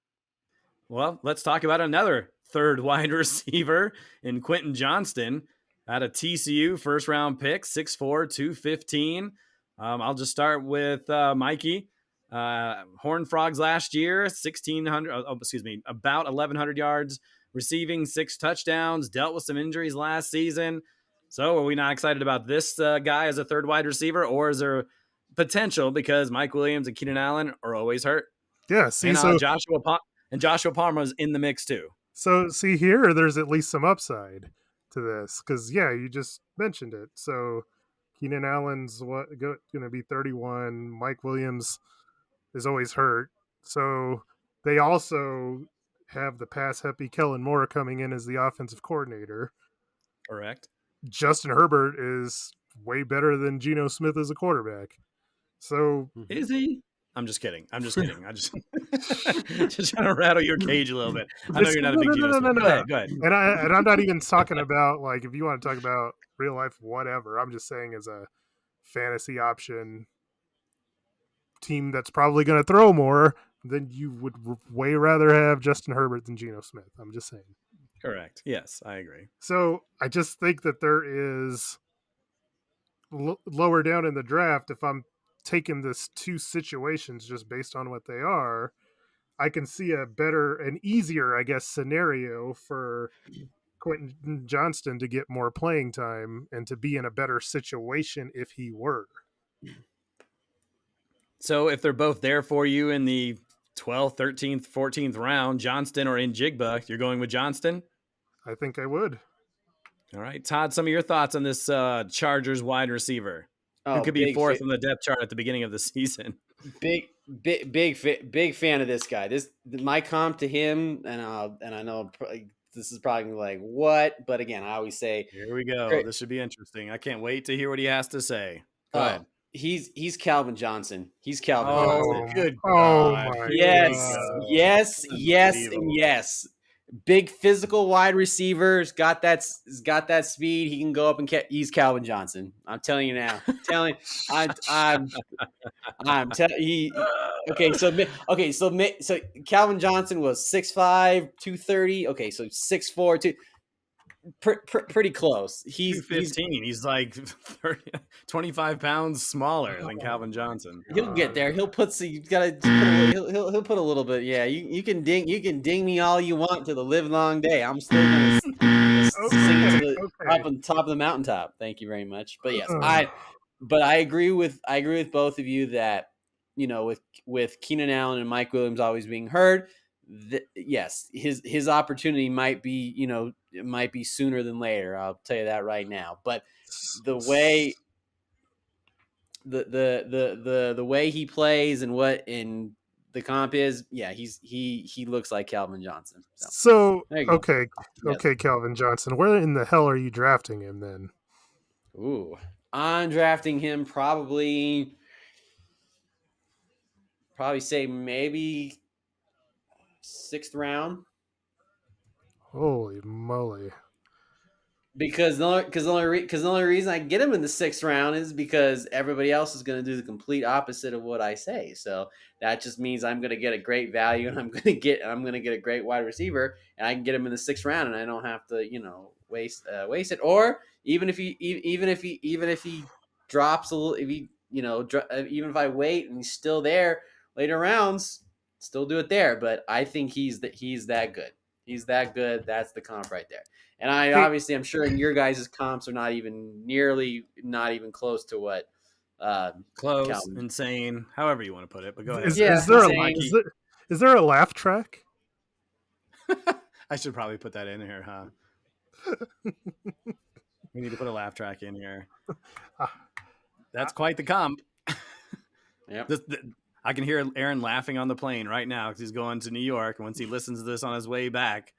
Well, let's talk about another third wide receiver in Quentin Johnston out of TCU, first round pick, 6'4", 215. I'll just start with Mikey. Horned Frogs last year, about 1,100 yards receiving, 6 touchdowns, dealt with some injuries last season. So are we not excited about this guy as a third wide receiver, or is there potential because Mike Williams and Keenan Allen are always hurt? Yeah, see, and Joshua Palmer's in the mix too. So see here, there's at least some upside to this because you just mentioned it. So Keenan Allen's going to be 31. Mike Williams is always hurt. So they also have the pass happy Kellen Moore coming in as the offensive coordinator. Correct. Justin Herbert is way better than Geno Smith as a quarterback. So is he? I'm just kidding. I just just trying to rattle your cage a little bit. I know you're not a big Geno Smith. Go ahead. And I'm not even talking about, like, if you want to talk about real life, whatever. I'm just saying as a fantasy option team that's probably going to throw more, then you would way rather have Justin Herbert than Geno Smith. I'm just saying. Correct. Yes, I agree. So I just think that there is lower down in the draft, if I'm taking this two situations just based on what they are, I can see an easier, I guess, scenario for Quentin Johnston to get more playing time and to be in a better situation if he were. So if they're both there for you in the 12th, 13th, 14th round, Johnston or Njigba, you're going with Johnston? I think I would. All right. Todd, some of your thoughts on this Chargers wide receiver who could be fourth on the depth chart at the beginning of the season. Big fan of this guy. My comp to him, and I know this is probably like what, but again, I always say, here we go. This should be interesting. I can't wait to hear what he has to say. Go ahead. He's Calvin Johnson. He's Calvin Johnson. Good. Oh my yes. big physical wide receivers, got that speed. He can go up and he's Calvin Johnson. I'm telling you now. I'm telling he. So Calvin Johnson was 6'5", 230. Okay, so 6'4", pretty close. He's 215. He's like 30, 25 pounds smaller than Calvin Johnson. he'll get there. He'll put so you gotta put a little, he'll put a little bit. Yeah, you can ding me all you want to the live long day. I'm still gonna sing it to the up on top of the mountaintop. Thank you very much. But yes, I agree with both of you that, you know, with Keenan Allen and Mike Williams always being hurt, yes, his opportunity might be, you know, it might be sooner than later. I'll tell you that right now. But the way the way he plays and what in the comp is, yeah, he looks like Calvin Johnson. So there you go. okay, Yes. okay, Calvin Johnson. Where in the hell are you drafting him then? Ooh, I'm drafting him probably say maybe 6th round. Holy moly! Because the only reason I get him in the 6th round is because everybody else is going to do the complete opposite of what I say. So that just means I'm going to get a great value, and I'm going to get a great wide receiver, and I can get him in the 6th round, and I don't have to, you know, waste it. Or even if he drops a little, if he, you know, even if I wait and he's still there later rounds, still do it there. But I think he's that good. He's that good. That's the comp right there. And obviously, I'm sure in your guys' comps are not even close to what Close, Calvin. insane, however you want to put it. But go ahead. Is there a laugh track? I should probably put that in here, huh? We need to put a laugh track in here. That's quite the comp. Yep. I can hear Aaron laughing on the plane right now because he's going to New York. And once he listens to this on his way back,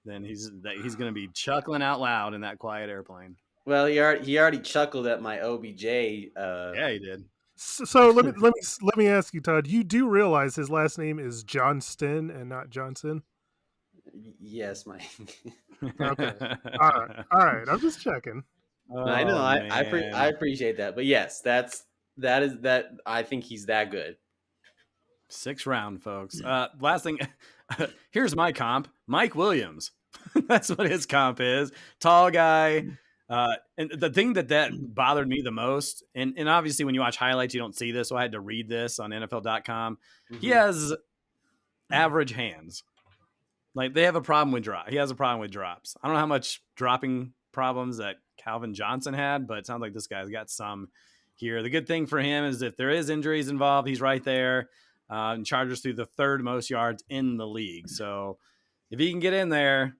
then he's going to be chuckling out loud in that quiet airplane. Well, he already chuckled at my OBJ. Yeah, he did. So let me ask you, Todd. You do realize his last name is Johnston and not Johnson? Yes, Mike. Okay. All right. I'm just checking. I know. I appreciate that. But yes, that is I think he's that good. 6th round, folks. Last thing, here's my comp: Mike Williams. That's what his comp is. Tall guy. And the thing that bothered me the most, and obviously when you watch highlights, you don't see this, so I had to read this on NFL.com. Mm-hmm. He has average hands. Like, they have a problem with drop. He has a problem with drops. I don't know how much dropping problems that Calvin Johnson had, but it sounds like this guy's got some here. The good thing for him is if there is injuries involved, he's right there. And Chargers threw the 3rd most yards in the league. So if he can get in there,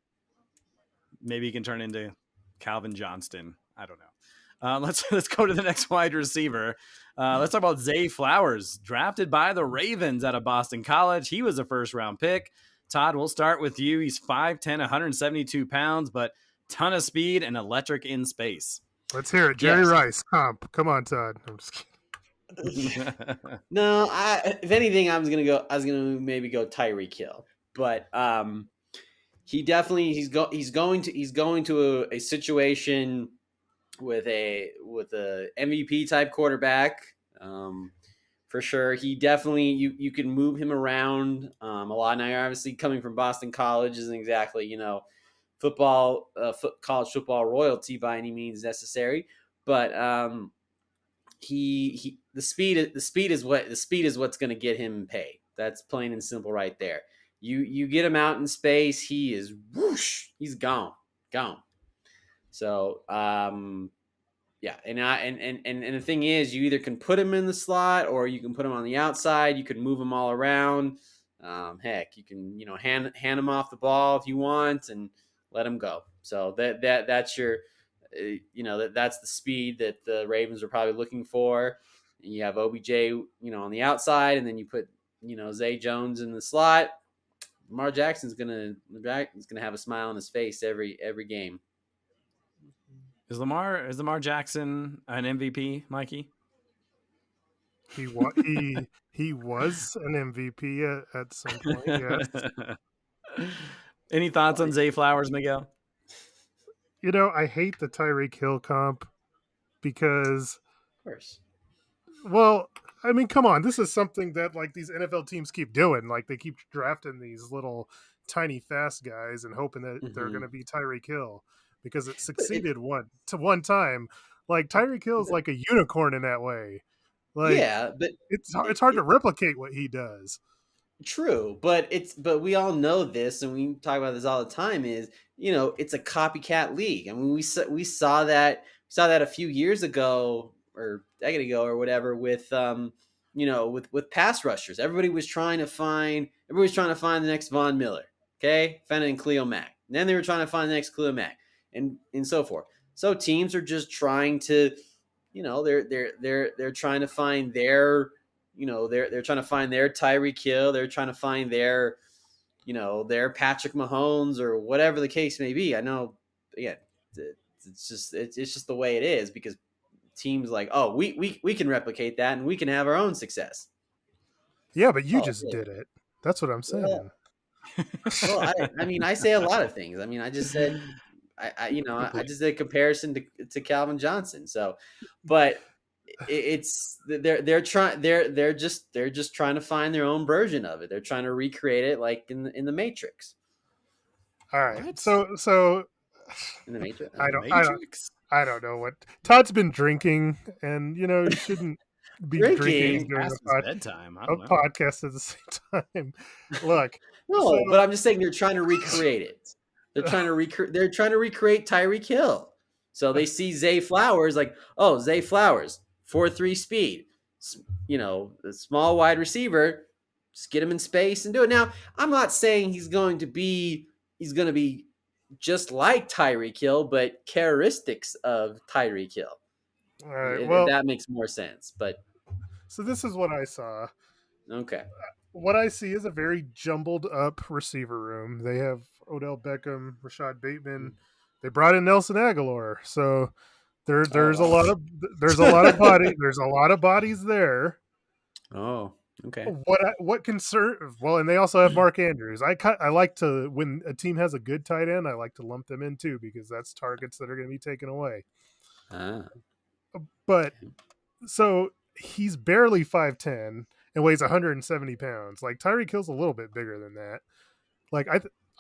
maybe he can turn into Calvin Johnston. I don't know. Let's go to the next wide receiver. Let's talk about Zay Flowers, drafted by the Ravens out of Boston College. He was a 1st round pick. Todd, we'll start with you. He's 5'10", 172 pounds, but ton of speed and electric in space. Let's hear it. Jerry Rice comp. Come on, Todd. I'm just kidding. No, if anything, I was gonna maybe go Tyreek Hill, but he definitely he's going to a situation with a MVP type quarterback, for sure. He definitely you can move him around a lot. Now, obviously, coming from Boston College isn't exactly, you know, college football royalty by any means necessary, but the speed is what's going to get him paid. That's plain and simple right there. You get him out in space, he is whoosh, he's gone. So yeah, and the thing is, you either can put him in the slot or you can put him on the outside. You can move him all around. Heck, you can, you know, hand him off the ball if you want and let him go. So that's your, you know, that's the speed that the Ravens are probably looking for. And you have OBJ, you know, on the outside, and then you put, you know, Zay Jones in the slot. Lamar Jackson's gonna have a smile on his face every game. Is Lamar Jackson an MVP, Mikey? He was an MVP at some point. Yes. Any thoughts on Zay Flowers, Miguel? You know, I hate the Tyreek Hill comp because, Of course. well, I mean, come on, this is something that like these NFL teams keep doing. Like they keep drafting these little tiny fast guys and hoping that they're going Hmm. to be Tyreek Hill because it But it, succeeded one time. Like Tyreek Hill's but, like a unicorn in that way. Like yeah, but it's it, hard to it, replicate what he does. true, but we all know this, and we talk about this all the time. Is it's a copycat league. I mean, we saw that a few years ago or a decade ago or whatever with with pass rushers. Everybody was trying to find the next Von Miller, okay, finding Cleo Mack. And then they were trying to find the next Cleo Mack, and so forth. So teams are just trying to, they're trying to find they're trying to find their Tyreek Hill. They're trying to find their Patrick Mahomes or whatever the case may be. I know, again, it's just the way it is because teams like, oh, we can replicate that and we can have our own success. Yeah, but you Oh, just really? did it. That's what I'm Well, saying. well, I mean, I say a lot of things. I mean, I just said, I Complete. just did a comparison to Calvin Johnson. So, but they're just trying to find their own version of it. They're trying to recreate it like in the Matrix. All right. What? So In the Matrix. I The don't I don't Matrix? I don't know what Todd's been drinking, and you know you shouldn't be drinking It's Drinking. during past his bedtime. I a don't know. podcast at the same time. Look, so No, but I'm just saying they're trying to recreate it. They're trying to recreate Tyreek Hill. So they see Zay Flowers like, oh, Zay Flowers, 4.3 speed. A small wide receiver, just get him in space and do it. Now, I'm not saying he's going to be just like Tyreek Hill, but characteristics of Tyreek Hill. all right. If Well, that makes more sense. But so this is what I saw. okay. What I see is a very jumbled up receiver room. They have Odell Beckham, Rashad Bateman. They brought in Nelson Aguilar, so Oh there's a wow. lot of there's a lot of bodies there. Oh, okay. What concern? Well, and they also have Mark Andrews. I like to, when a team has a good tight end, I like to lump them in too because that's targets that are going to be taken away. Ah, But okay. so he's barely 5'10" and weighs 170 pounds. Like Tyreek Hill's a little bit bigger than that. Like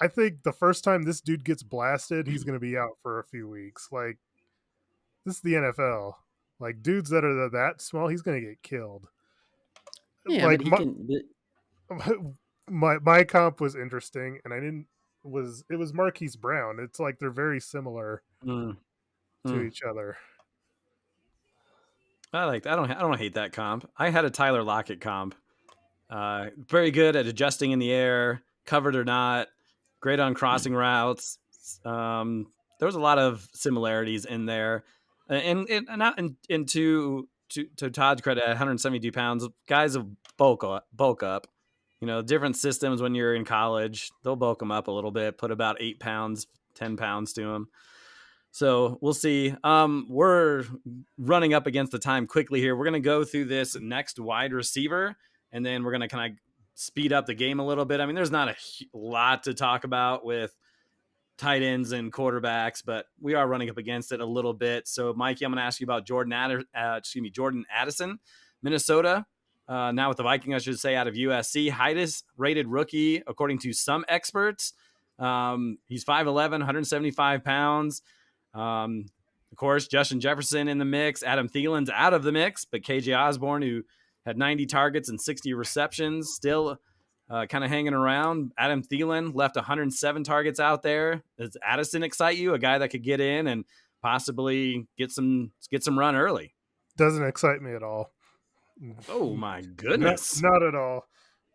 I think the first time this dude gets blasted, he's going to be out for a few weeks. Like this is the NFL. Like dudes that are that small, he's going to get killed. Yeah, but Like he can. my comp was interesting, and I didn't was it was Marquise Brown. It's like they're very similar Mm, to mm. each other. I don't hate that comp. I had a Tyler Lockett comp. Very good at adjusting in the air, covered or not. Great on crossing routes. There was a lot of similarities in there, and not to Todd's credit, at 172 pounds, guys have bulk up. Different systems when you're in college, they'll bulk them up a little bit, put about 8 pounds, 10 pounds to them. So we'll see. We're running up against the time quickly here. We're going to go through this next wide receiver, and then we're going to kind of speed up the game a little bit. I mean, there's not a lot to talk about with tight ends and quarterbacks, but we are running up against it a little bit. So, Mikey, I'm going to ask you about Jordan Addison, Minnesota. Now with the Vikings, I should say, out of USC, highest rated rookie according to some experts. He's 5'11", 175 pounds. Of course, Justin Jefferson in the mix. Adam Thielen's out of the mix, but KJ Osborne, who had 90 targets and 60 receptions, still kind of hanging around. Adam Thielen left 107 targets out there. Does Addison excite you? A guy that could get in and possibly get some run early. Doesn't excite me at all. Oh my Not goodness! not at all.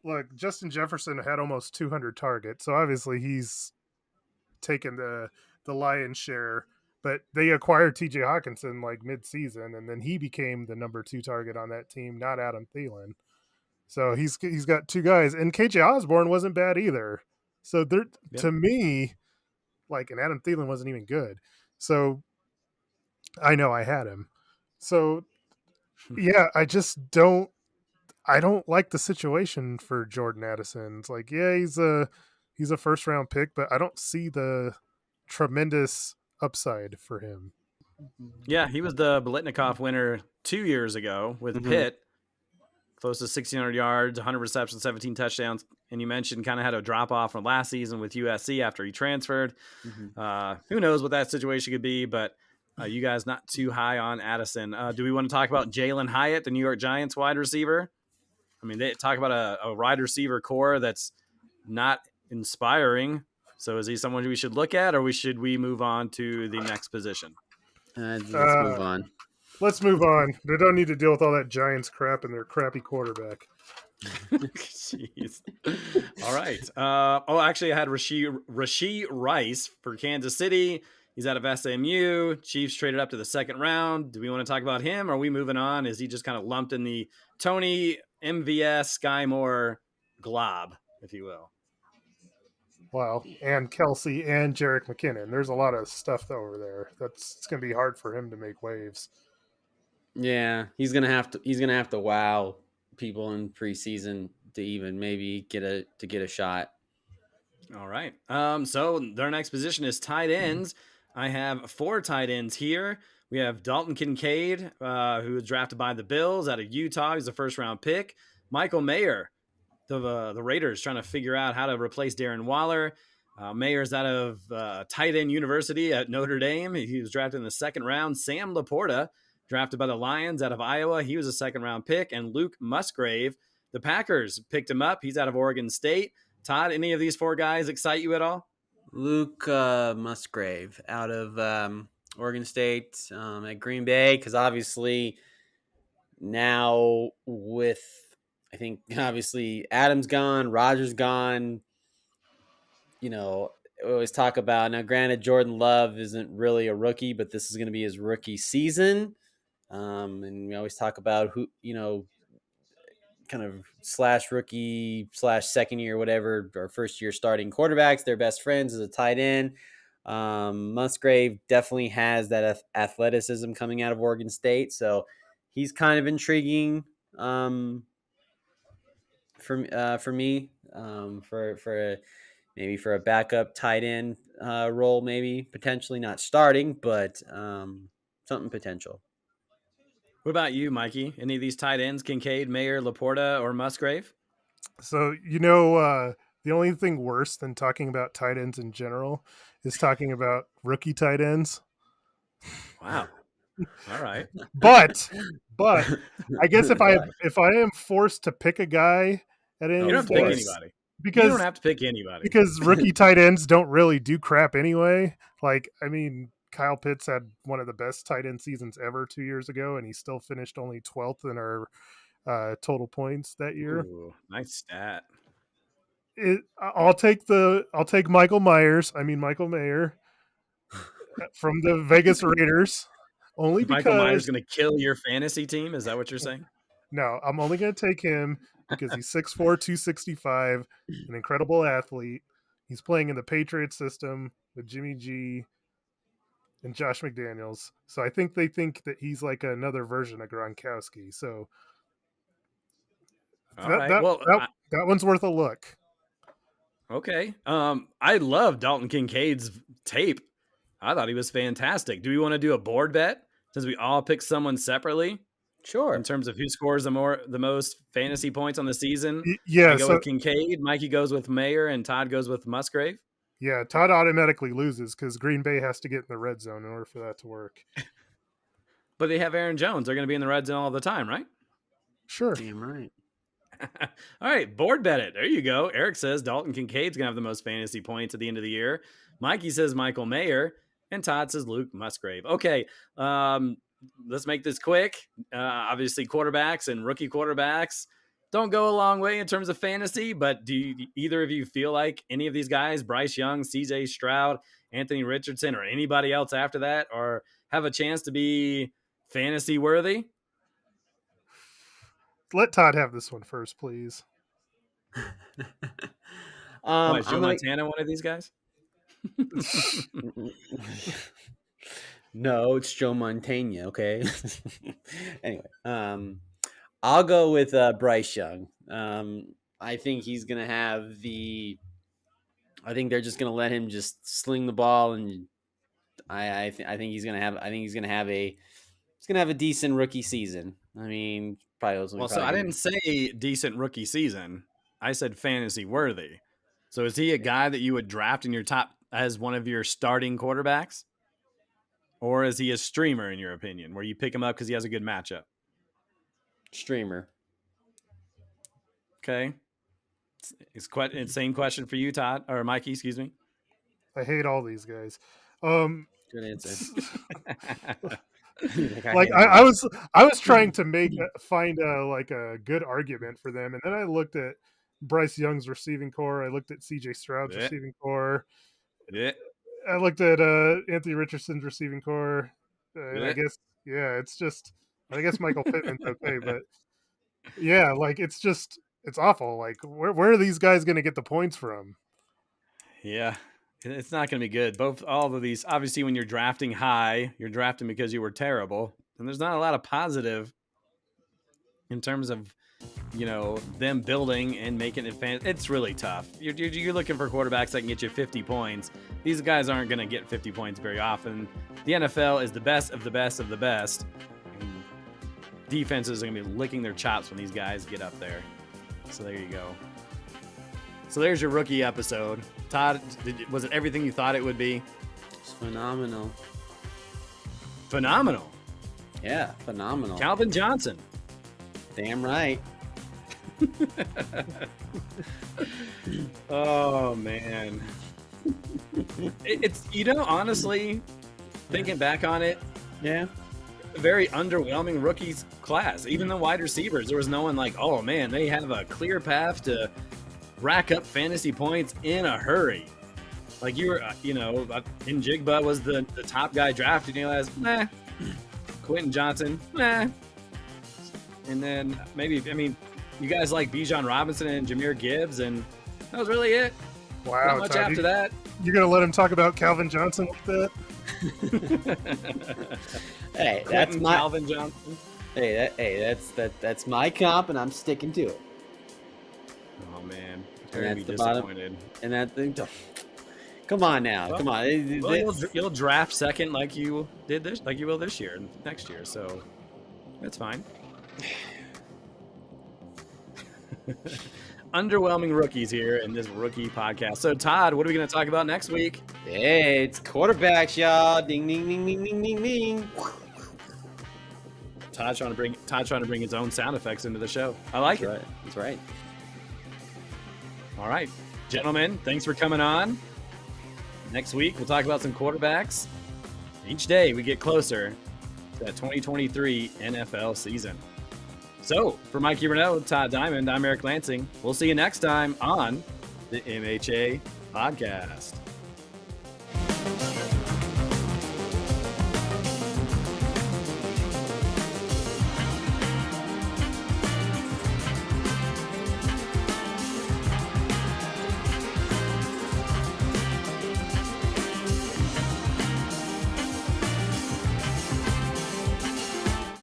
Look, Justin Jefferson had almost 200 targets, so obviously he's taken the lion's share. But they acquired T.J. Hawkinson like mid-season, and then he became the number 2 target on that team, not Adam Thielen. So he's got two guys, and KJ Osborne wasn't bad either. So there, Yep. to me, like, and Adam Thielen wasn't even good. So I know I had him. So yeah, I don't like the situation for Jordan Addison. It's like, yeah, he's a he's a first round pick, but I don't see the tremendous upside for him. Yeah, he was the Biletnikoff winner 2 years ago with Mhm. Pitt. Close to 1,600 yards, 100 receptions, 17 touchdowns. And you mentioned kind of had a drop off from last season with USC after he transferred. Who knows what that situation could be, but you guys not too high on Addison. Do we want to talk about Jalen Hyatt, the New York Giants wide receiver? I mean, they talk about a wide receiver core that's not inspiring. So is he someone we should look at, or should we move on to the next position? Let's move on. Let's move on. They don't need to deal with all that Giants crap and their crappy quarterback. Jeez. All right. Actually, I had Rashee Rice for Kansas City. He's out of SMU. Chiefs traded up to the second round. Do we want to talk about him? Or are we moving on? Is he just kind of lumped in the Tony MVS Sky Moore glob, if you will? Wow, and Kelsey and Jerick McKinnon. There's a lot of stuff over there. It's going to be hard for him to make waves. Yeah, he's gonna have to wow people in preseason to even maybe get a shot. All right. So their next position is tight ends. I have 4 tight ends here. We have Dalton Kincaid, who was drafted by the Bills out of Utah. He's a first round pick. Michael Mayer, the Raiders, trying to figure out how to replace Darren Waller. Mayer's out of tight end university at Notre Dame. He was drafted in the second round. Sam Laporta, drafted by the Lions out of Iowa. He was a second round pick. And Luke Musgrave, the Packers picked him up. He's out of Oregon State. Todd, any of these 4 guys excite you at all? Luke Musgrave out of Oregon State at Green Bay, because obviously now with, I think, obviously Adams gone, Rodgers gone. We always talk about, now granted Jordan Love isn't really a rookie, but this is going to be his rookie season. And we always talk about who, kind of slash rookie slash second year, whatever, or first year starting quarterbacks, their best friends as a tight end. Musgrave definitely has that athleticism coming out of Oregon State, so he's kind of intriguing for me, maybe for a backup tight end role, maybe potentially not starting, but something potential. What about you, Mikey? Any of these tight ends, Kincaid, Mayer, Laporta, or Musgrave? So, the only thing worse than talking about tight ends in general is talking about rookie tight ends. Wow. All right. But I guess if I am forced to pick a guy at any You don't have to pick anybody. You don't have to pick anybody. Because rookie tight ends don't really do crap anyway. Like, I mean, Kyle Pitts had one of the best tight end seasons ever 2 years ago, and he still finished only 12th in our total points that year. Ooh, nice stat. I'll take Michael Mayer from the Vegas Raiders, only because Michael Myers going to kill your fantasy team. Is that what you're saying? No, I'm only going to take him because he's 6'4", 265, an incredible athlete. He's playing in the Patriots system with Jimmy G and Josh McDaniels. So I think they think that he's like another version of Gronkowski. So that one's worth a look. Okay. I love Dalton Kincaid's tape. I thought he was fantastic. Do we want to do a board bet since we all pick someone separately? Sure. In terms of who scores the most fantasy points on the season? Yeah. I go with Kincaid. Mikey goes with Mayer, and Todd goes with Musgrave. Yeah, Todd automatically loses because Green Bay has to get in the red zone in order for that to work. But they have Aaron Jones. They're going to be in the red zone all the time, right? Sure. Damn right. All right, board bet it. There you go. Eric says Dalton Kincaid's going to have the most fantasy points at the end of the year. Mikey says Michael Mayer, and Todd says Luke Musgrave. Okay, let's make this quick. Obviously, quarterbacks and rookie quarterbacks don't go a long way in terms of fantasy, but do either of you feel like any of these guys, Bryce Young, CJ Stroud, Anthony Richardson, or anybody else after that, or have a chance to be fantasy worthy? Let Todd have this one first, please. Is Joe Montana one of these guys? No, it's Joe Montana. Okay. Anyway, I'll go with Bryce Young. I think he's gonna have the I think they're just going to let him just sling the ball, and I think he's going to have a decent rookie season. I mean, Well, so I didn't say decent rookie season. I said fantasy worthy. So is he a guy that you would draft in your top as one of your starting quarterbacks? Or is he a streamer in your opinion, where you pick him up because he has a good matchup? streamer. Okay. It's quite an insane question for you, Todd, or Mikey, excuse me. I hate all these guys. Good answer. Like I was trying to find like a good argument for them, and then I looked at Bryce Young's receiving core. I looked at CJ Stroud's Yeah. receiving core. Yeah. I looked at Anthony Richardson's receiving core. And I Yeah. guess it's just I guess Michael Pittman's okay, but yeah, like it's awful. Like where are these guys going to get the points from? Yeah. It's not going to be good. All of these, obviously, when you're drafting high, you're drafting because you were terrible. And there's not a lot of positive in terms of, them building and making it fan. It's really tough. You're looking for quarterbacks that can get you 50 points. These guys aren't going to get 50 points very often. The NFL is the best of the best of the best. And defenses are going to be licking their chops when these guys get up there. So there you go. So there's your rookie episode. Todd, was it everything you thought it would be? It's phenomenal. Phenomenal. Yeah, phenomenal. Calvin Johnson. Damn right. Oh, man. It's, honestly, thinking back on it, Yeah. a very underwhelming rookies class. Even the wide receivers, there was no one like, oh, man, they have a clear path to rack up fantasy points in a hurry. Like you were, Njigba was the top guy drafted. Meh. Quentin Johnson, meh. And then you guys like Bijan Robinson and Jahmyr Gibbs, and that was really it. Wow, Not much Todd, after that. You're going to let him talk about Calvin Johnson like that? Hey, that's my Calvin Johnson. that's my comp, and I'm sticking to it. Oh man, And very that's the bottom. disappointed. And that thing. Come on now, Well, come on. Well, you'll draft second like you will this year and next year, so that's fine. Underwhelming rookies here in this rookie podcast. So Todd, what are we going to talk about next week? Hey, it's quarterbacks, y'all. Ding, ding, ding, ding, ding, ding, ding. Todd's trying to bring his own sound effects into the show. I like it. That's right. That's right. All right, gentlemen, thanks for coming on. Next week, we'll talk about some quarterbacks. Each day, we get closer to that 2023 NFL season. So, for Mikey Renaud, Todd Diamond, I'm Eric Lansing. We'll see you next time on the MHA Podcast.